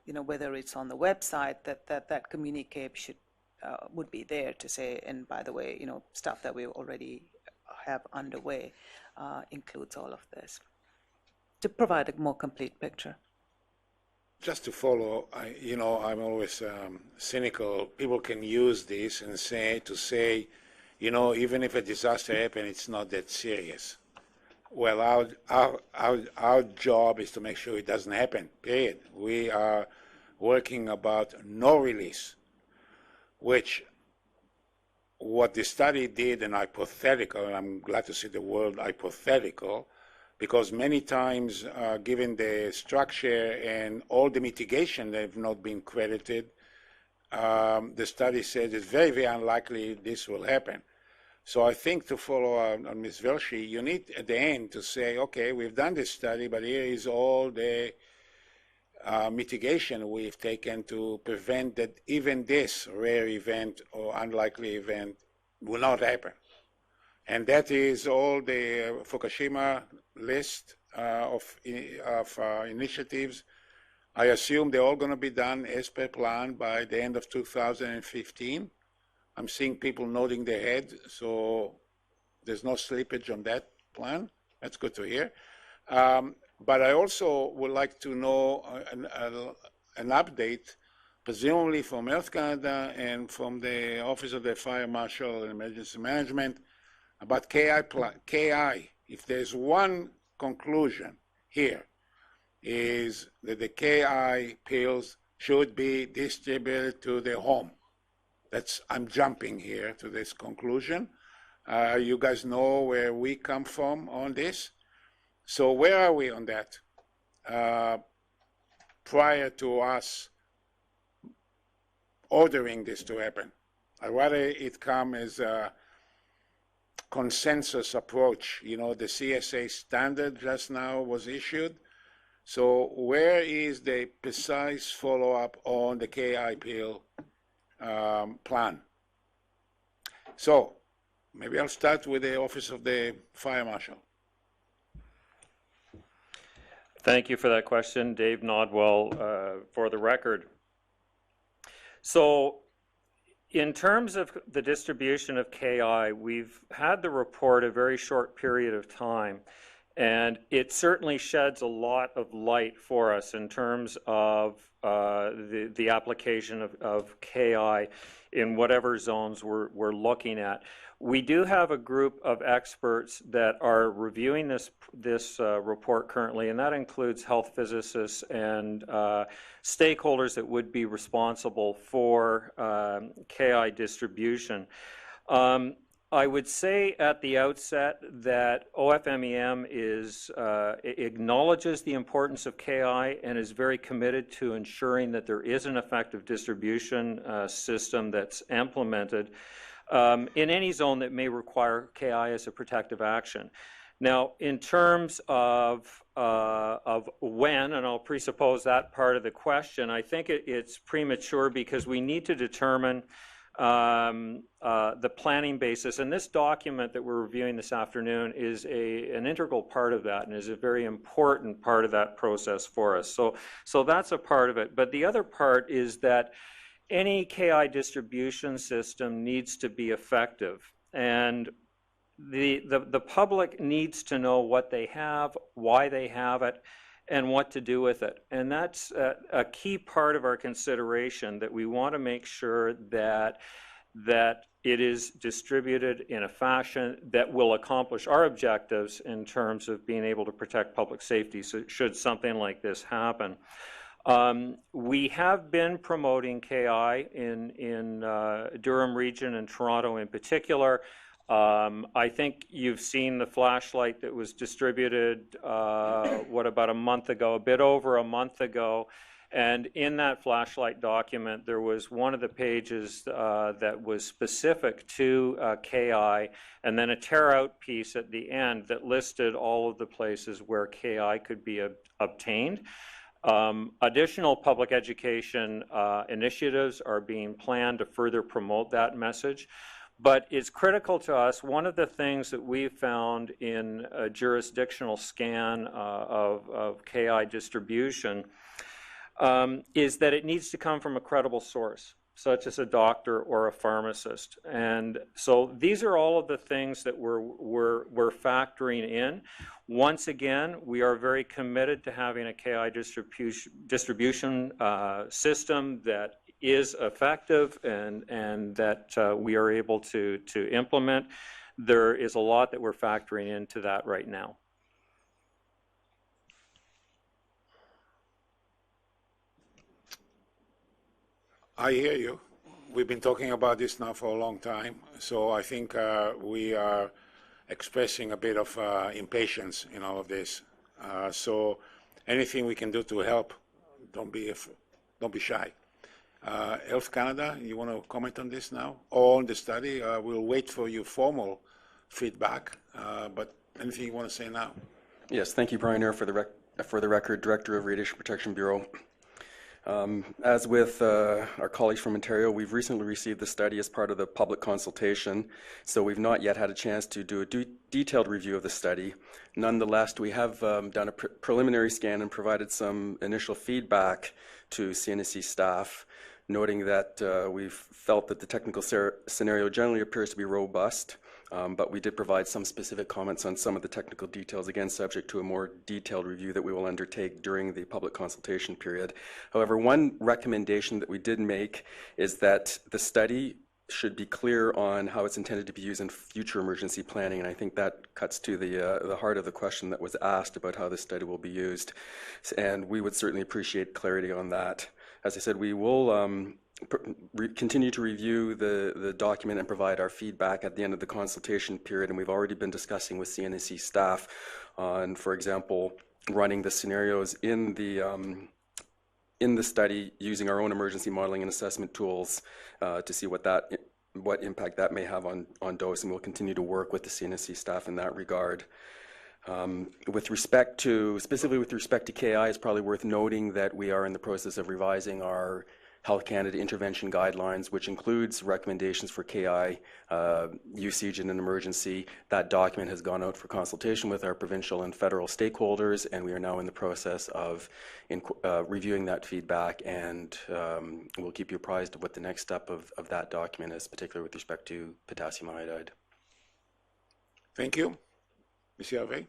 whether it's on the website, that communique would be there to say, and by the way, stuff that we already have underway includes all of this, to provide a more complete picture. Just to follow, I'm always cynical. People can use this and say, even if a disaster happens, it's not that serious. Well, our job is to make sure it doesn't happen, period. We are working about no release, which what the study did in hypothetical, and I'm glad to see the word hypothetical, because many times, given the structure and all the mitigation that have not been credited, the study says it's very, very unlikely this will happen. So I think to follow on Ms. Velshi, you need at the end to say, okay, we've done this study, but here is all the mitigation we've taken to prevent that even this rare event or unlikely event will not happen. And that is all the Fukushima list of initiatives. I assume they're all going to be done as per plan by the end of 2015. I'm seeing people nodding their head, so there's no slippage on that plan. That's good to hear. But I also would like to know an update, presumably from Health Canada and from the Office of the Fire Marshal and Emergency Management, about KI. If there's one conclusion here, is that the KI pills should be distributed to the home. I'm jumping here to this conclusion. You guys know where we come from on this. So where are we on that? Prior to us ordering this to happen, I'd rather it come as a consensus approach. You know, the CSA standard just now was issued. So where is the precise follow-up on the KI pill plan? So maybe I'll start with the Office of the Fire Marshal. Thank you for that question, Dave Nodwell, for the record. So in terms of the distribution of KI, we've had the report a very short period of time, and it certainly sheds a lot of light for us in terms of the application of KI in whatever zones we're looking at. We do have a group of experts that are reviewing this report currently, and that includes health physicists and stakeholders that would be responsible for KI distribution. I would say at the outset that OFMEM acknowledges the importance of KI and is very committed to ensuring that there is an effective distribution system that's implemented in any zone that may require KI as a protective action. Now, in terms of when, and I'll presuppose that part of the question, I think it's premature because we need to determine the planning basis. And this document that we're reviewing this afternoon is an integral part of that and is a very important part of that process for us. So that's a part of it. But the other part is that any KI distribution system needs to be effective, and the public needs to know what they have, why they have it, and what to do with it. And that's a key part of our consideration, that we want to make sure that it is distributed in a fashion that will accomplish our objectives in terms of being able to protect public safety, so should something like this happen. We have been promoting KI in Durham region and Toronto in particular. I think you've seen the flashlight that was distributed, about a month ago, a bit over a month ago. And in that flashlight document, there was one of the pages that was specific to KI, and then a tear-out piece at the end that listed all of the places where KI could be obtained. Additional public education initiatives are being planned to further promote that message. But it's critical to us. One of the things that we've found in a jurisdictional scan of KI distribution is that it needs to come from a credible source, such as a doctor or a pharmacist. And so these are all of the things that we're factoring in. Once again, we are very committed to having a KI distribution system that is effective and that we are able to implement. There is a lot that we're factoring into that right now. I hear you. We've been talking about this now for a long time, so I think we are expressing a bit of impatience in all of this. So anything we can do to help, don't be shy. Health Canada, you want to comment on this now? Or on the study? We'll wait for your formal feedback, but anything you want to say now? Yes, thank you, Brian Eyre, for the record, Director of Radiation Protection Bureau. As with our colleagues from Ontario, we've recently received the study as part of the public consultation, so we've not yet had a chance to do a detailed review of the study. Nonetheless, we have done a preliminary scan and provided some initial feedback to CNSC staff, noting that we've felt that the technical scenario generally appears to be robust, but we did provide some specific comments on some of the technical details, again subject to a more detailed review that we will undertake during the public consultation period. However, one recommendation that we did make is that the study should be clear on how it's intended to be used in future emergency planning, and I think that cuts to the heart of the question that was asked about how this study will be used, and we would certainly appreciate clarity on that. As I said, we will continue to review the document and provide our feedback at the end of the consultation period, and we've already been discussing with CNSC staff on, for example, running the scenarios in the study using our own emergency modeling and assessment tools to see what impact that may have on dose, and we'll continue to work with the CNSC staff in that regard. Specifically with respect to KI, it's probably worth noting that we are in the process of revising our Health Canada intervention guidelines, which includes recommendations for KI usage in an emergency. That document has gone out for consultation with our provincial and federal stakeholders, and we are now in the process of reviewing that feedback, and we'll keep you apprised of what the next step of that document is, particularly with respect to potassium iodide. Thank you. Monsieur Harvey?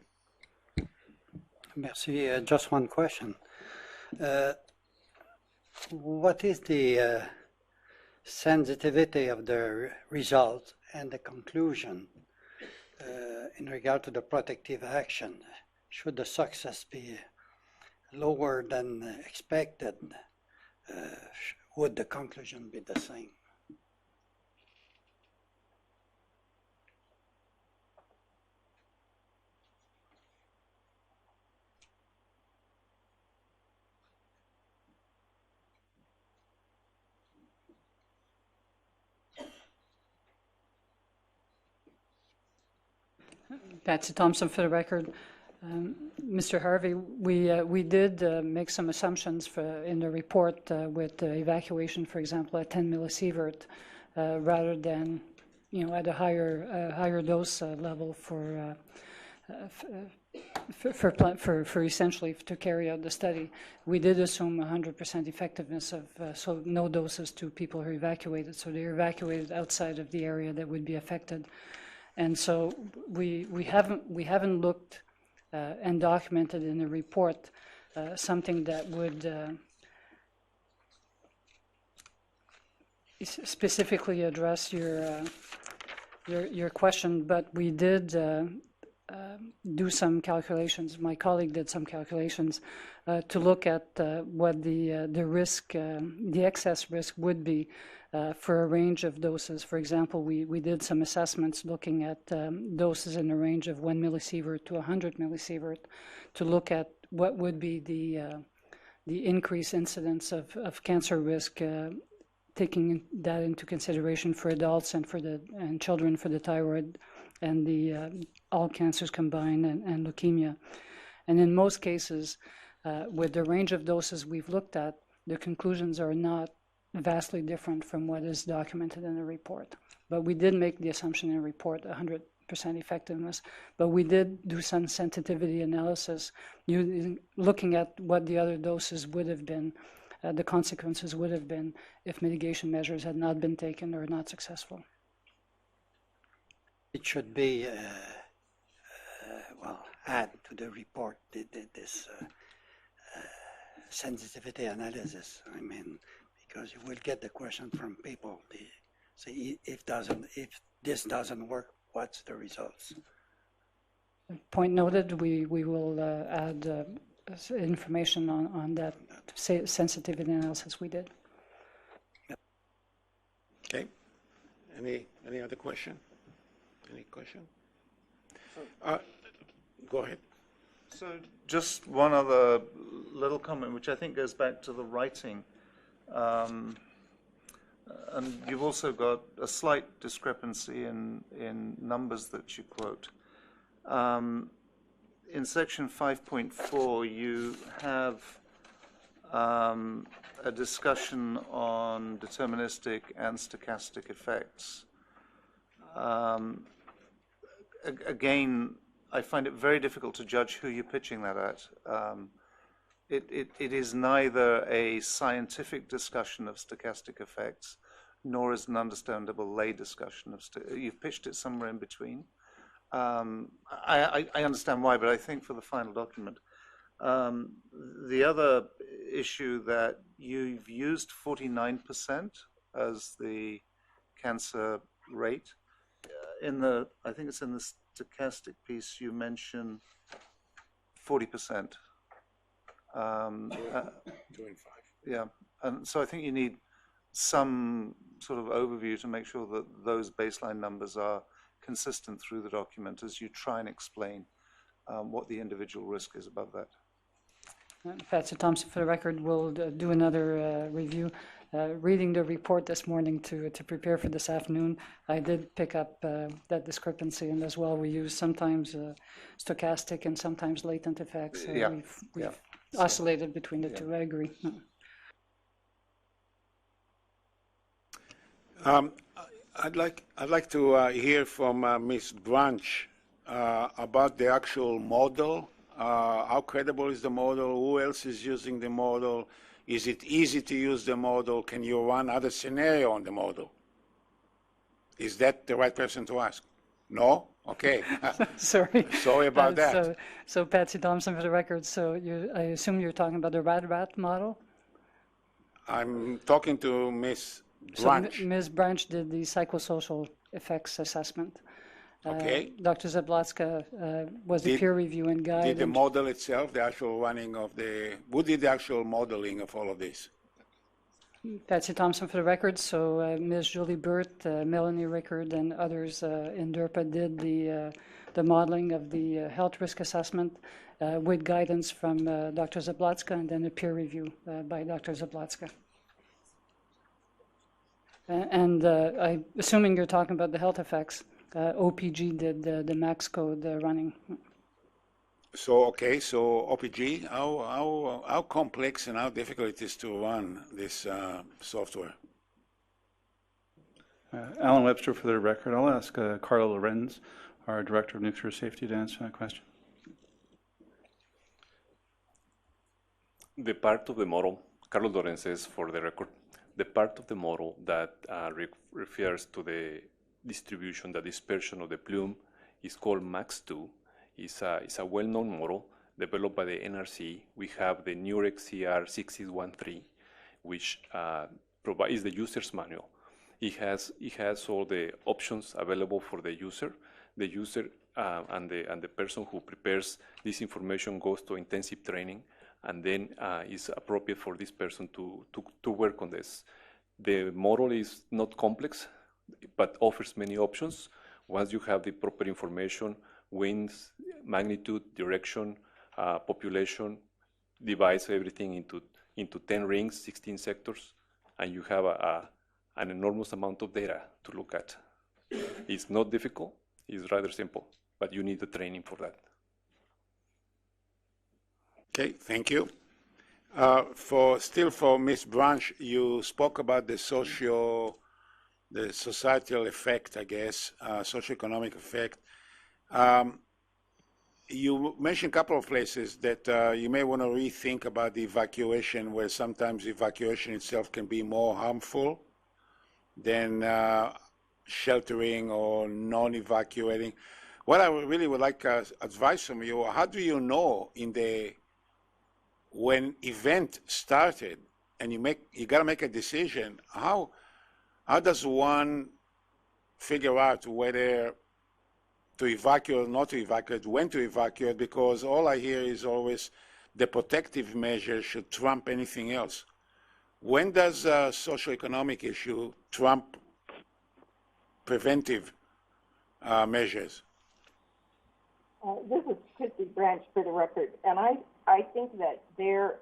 Merci. Just one question. What is the sensitivity of the result and the conclusion in regard to the protective action? Should the success be lower than expected, would the conclusion be the same? Patsy Thompson for the record. Mr. Harvey, we did make some assumptions in the report with evacuation, for example, at 10 millisievert, rather than, at a higher dose level for essentially to carry out the study. We did assume 100% effectiveness of so no doses to people who are evacuated. So they're evacuated outside of the area that would be affected. And so we haven't looked and documented in the report something that would specifically address your question, but we did do some calculations. My colleague did some calculations to look at what the risk, the excess risk would be for a range of doses. For example, we did some assessments looking at doses in the range of 1 millisievert to 100 millisievert to look at what would be the increased incidence of cancer risk, taking that into consideration for adults and children for the thyroid and the all cancers combined and leukemia. And in most cases, with the range of doses we've looked at, the conclusions are not vastly different from what is documented in the report. But we did make the assumption in the report 100% effectiveness, but we did do some sensitivity analysis looking at what the other doses would have been, the consequences would have been if mitigation measures had not been taken or not successful. It should be, add to the report this sensitivity analysis. I mean, because you will get the question from people, say if this doesn't work, what's the results? Point noted. We will add information on that sensitivity analysis we did. Okay. Any other question? Any question? Go ahead. So just one other little comment, which I think goes back to the writing. And you've also got a slight discrepancy in numbers that you quote. In section 5.4, you have a discussion on deterministic and stochastic effects. Again, I find it very difficult to judge who you're pitching that at. It is neither a scientific discussion of stochastic effects, nor is an understandable lay discussion of. You've pitched it somewhere in between. I understand why, but I think for the final document, the other issue that you've used 49% as the cancer rate. I think it's in the stochastic piece, you mention 40%. 2 and 5. Yeah, and so I think you need some sort of overview to make sure that those baseline numbers are consistent through the document as you try and explain what the individual risk is above that. Patsy Thompson, for the record, will do another review. Reading the report this morning to prepare for this afternoon, I did pick up that discrepancy, and as well we use sometimes stochastic and sometimes latent effects. We've oscillated between the two. I agree. I'd like to hear from Ms. Branch about the actual model. How credible is the model? Who else is using the model? Is it easy to use the model? Can you run other scenario on the model? Is that the right person to ask? No? Okay. Sorry. Sorry about that. So Patsy Thompson, for the record, I assume you're talking about the RAD-RAT model? I'm talking to Ms. Branch. So Ms. Branch did the psychosocial effects assessment. Okay. Dr. Zablatska was the peer review and guide. Did the model itself, the actual running of who did the actual modeling of all of this? Patsy Thompson, for the record. So Ms. Julie Burt, Melanie Rickard, and others in DERPA did the modeling of the health risk assessment with guidance from Dr. Zablatska, and then a peer review by Dr. Zablatska. And I'm assuming you're talking about the health effects. OPG did the max code running. So OPG, how complex and how difficult it is to run this software? Alan Webster, for the record. I'll ask Carla Lorenz, our Director of Nuclear Safety, to answer that question. The part of the model, Carlos Lorenz says for the record, the part of the model that refers to the distribution, the dispersion of the plume, is called MAX2. It's a well-known model developed by the NRC. We have the NUREX CR6613, which provides the user's manual. It has all the options available for the user. The user and the person who prepares this information goes to intensive training, and then is appropriate for this person to work on this. The model is not complex, but offers many options. Once you have the proper information, winds, magnitude, direction, population, divides everything into 10 rings, 16 sectors, and you have an enormous amount of data to look at. It's not difficult, it's rather simple, but you need the training for that. Okay, thank you. For Ms. Branch, you spoke about the societal effect, I guess, socioeconomic effect. You mentioned a couple of places that you may want to rethink about the evacuation, where sometimes evacuation itself can be more harmful than sheltering or non-evacuating. What I really would like advice from you, how do you know when event started and you got to make a decision, how does one figure out whether to evacuate or not to evacuate, when to evacuate? Because all I hear is always the protective measure should trump anything else. When does a socioeconomic issue trump preventive measures? This is Christy Branch, for the record, and I think that there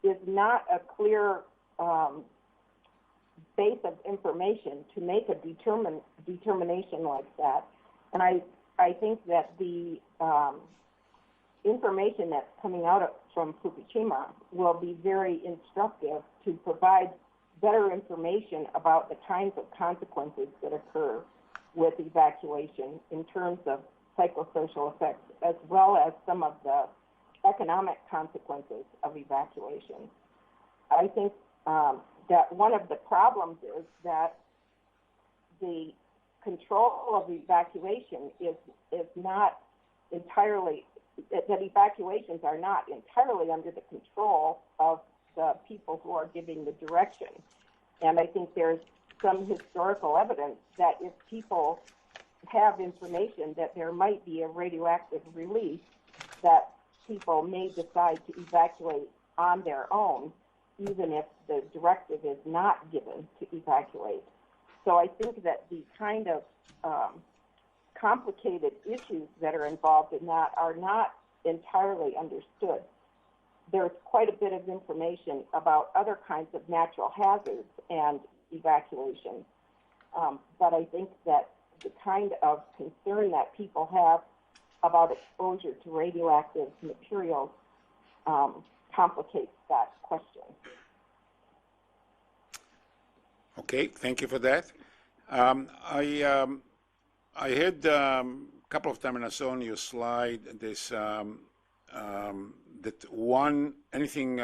is not a clear base of information to make a determination like that. And I think that the information that's coming out from Fukushima will be very instructive to provide better information about the kinds of consequences that occur with evacuation in terms of psychosocial effects, as well as some of the economic consequences of evacuation. I think that one of the problems is that the control of evacuation is not entirely, that evacuations are not entirely under the control of the people who are giving the direction. And I think there's some historical evidence that if people have information that there might be a radioactive release, that people may decide to evacuate on their own, even if the directive is not given to evacuate. So I think that the kind of complicated issues that are involved in that are not entirely understood. There's quite a bit of information about other kinds of natural hazards and evacuation, but I think that the kind of concern that people have about exposure to radioactive materials complicates that question. Okay, thank you for that. I heard a couple of times when I saw on your slide this that anything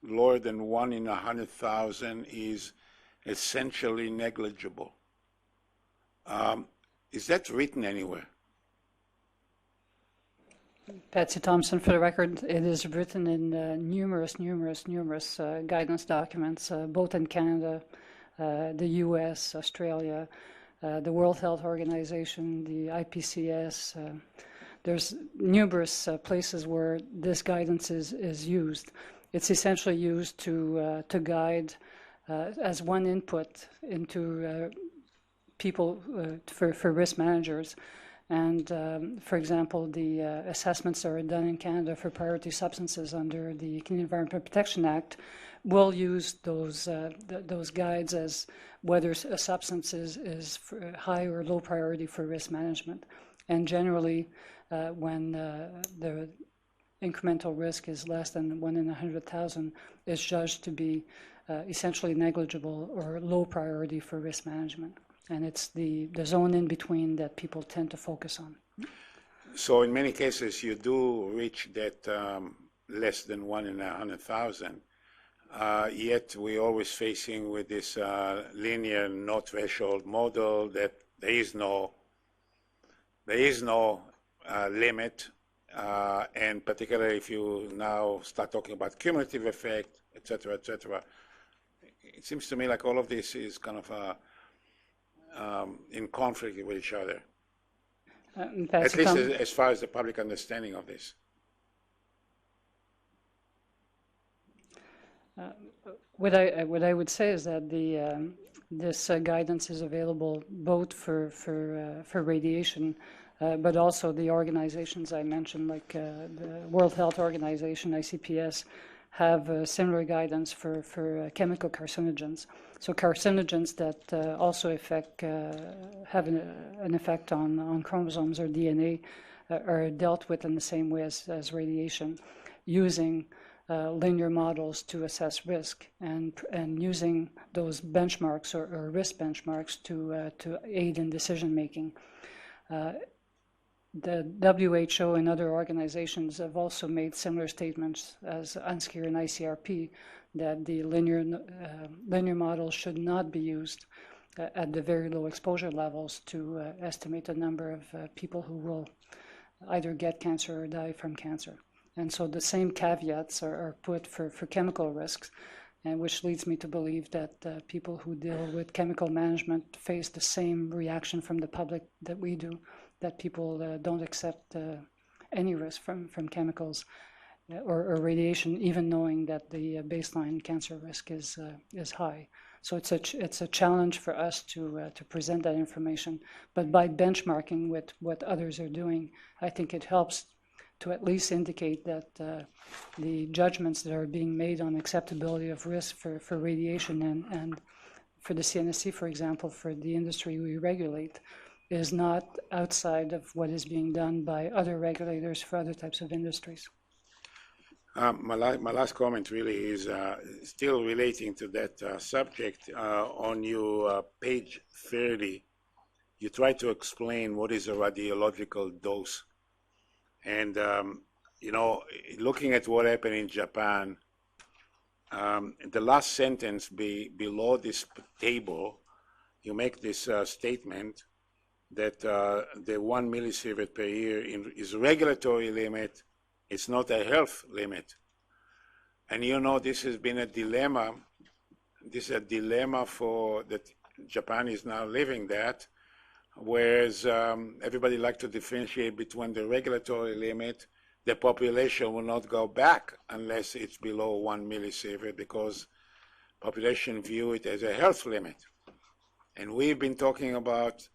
lower than 1 in 100,000 is essentially negligible. Is that written anywhere? Patsy Thompson, for the record, it is written in numerous guidance documents, both in Canada, the US, Australia, the World Health Organization, the IPCS. There's numerous places where this guidance is used. It's essentially used to guide as one input into people for risk managers. And for example, the assessments that are done in Canada for priority substances under the Canadian Environmental Protection Act will use those guides as whether a substance is high or low priority for risk management. And generally, when the incremental risk is less than 1 in 100,000, it's judged to be essentially negligible or low priority for risk management. And it's the zone in between that people tend to focus on. So in many cases, you do reach that less than 1 in 100,000. Yet we're always facing with this linear no threshold model that there is no limit, and particularly if you now start talking about cumulative effect, et cetera, it seems to me like all of this is kind of in conflict with each other, at least as far as the public understanding of this. What I would say is that this guidance is available both for radiation, but also the organizations I mentioned, like the World Health Organization, ICPS, have similar guidance for chemical carcinogens. So carcinogens that also have an effect on chromosomes or DNA are dealt with in the same way as radiation, using linear models to assess risk and using those benchmarks or risk benchmarks to aid in decision making. The WHO and other organizations have also made similar statements as UNSCEAR and ICRP that the linear models should not be used at the very low exposure levels to estimate the number of people who will either get cancer or die from cancer. And so the same caveats are put for chemical risks, and which leads me to believe that people who deal with chemical management face the same reaction from the public that we do, that people don't accept any risk from chemicals or radiation, even knowing that the baseline cancer risk is high. So it's a challenge for us to present that information. But by benchmarking with what others are doing, I think it helps to at least indicate that the judgments that are being made on acceptability of risk for radiation and for the CNSC, for example, for the industry we regulate, is not outside of what is being done by other regulators for other types of industries. My last comment really is still relating to that subject. On your page 30, you try to explain what is a radiological dose. And, looking at what happened in Japan, the last sentence below this table, you make this statement that the 1 millisievert per year is a regulatory limit. It's not a health limit. And this has been a dilemma this is a dilemma for that Japan is now living that, whereas everybody like to differentiate between the regulatory limit. The population will not go back unless it's below 1 millisievert because population view it as a health limit. And we've been talking about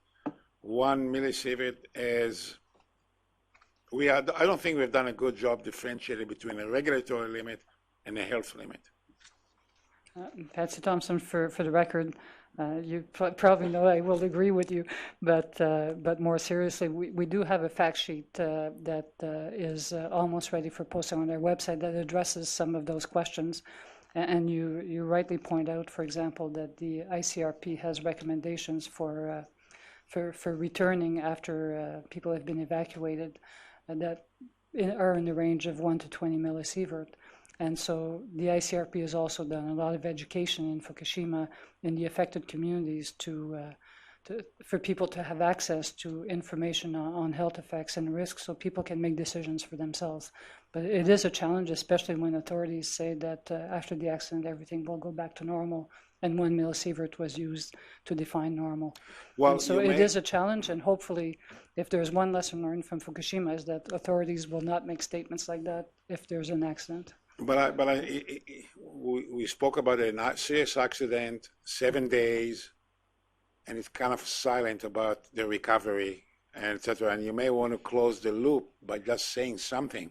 1 millisievert as I don't think we've done a good job differentiating between a regulatory limit and a health limit. Patsy Thompson, for the record, you probably know I will agree with you, but more seriously, we do have a fact sheet that is almost ready for posting on our website that addresses some of those questions. And you rightly point out, for example, that the ICRP has recommendations for returning after people have been evacuated that are in the range of 1 to 20 millisievert. And so the ICRP has also done a lot of education in Fukushima in the affected communities for people to have access to information on health effects and risks so people can make decisions for themselves. But it is a challenge, especially when authorities say that after the accident everything will go back to normal, and 1 millisievert was used to define normal. Well, and so it is a challenge, and hopefully if there's one lesson learned from Fukushima is that authorities will not make statements like that if there's an accident. We spoke about a serious accident, 7 days, and it's kind of silent about the recovery, and etc. And you may want to close the loop by just saying something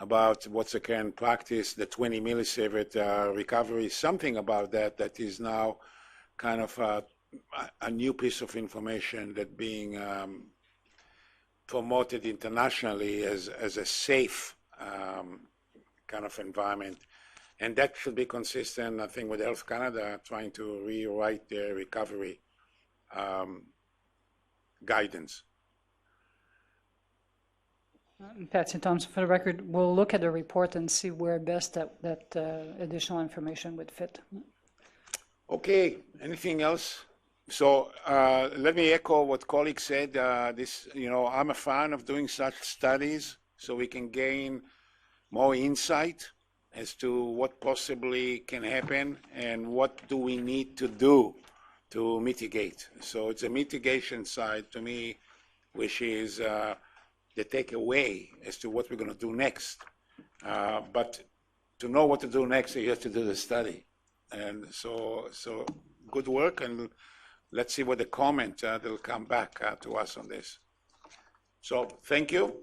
about what's the current practice, the 20 millisievert recovery, something about that is now kind of a new piece of information that being promoted internationally as a safe kind of environment. And that should be consistent, I think, with Health Canada trying to rewrite their recovery guidance. Patsy Thompson, for the record, we'll look at the report and see where best that additional information would fit. Okay, anything else? So let me echo what colleagues said. I'm a fan of doing such studies so we can gain more insight as to what possibly can happen and what do we need to do to mitigate. So it's a mitigation side to me, which is the takeaway as to what we're going to do next. But to know what to do next, you have to do the study. And so good work, and let's see what the comment that will come back to us on this. So thank you.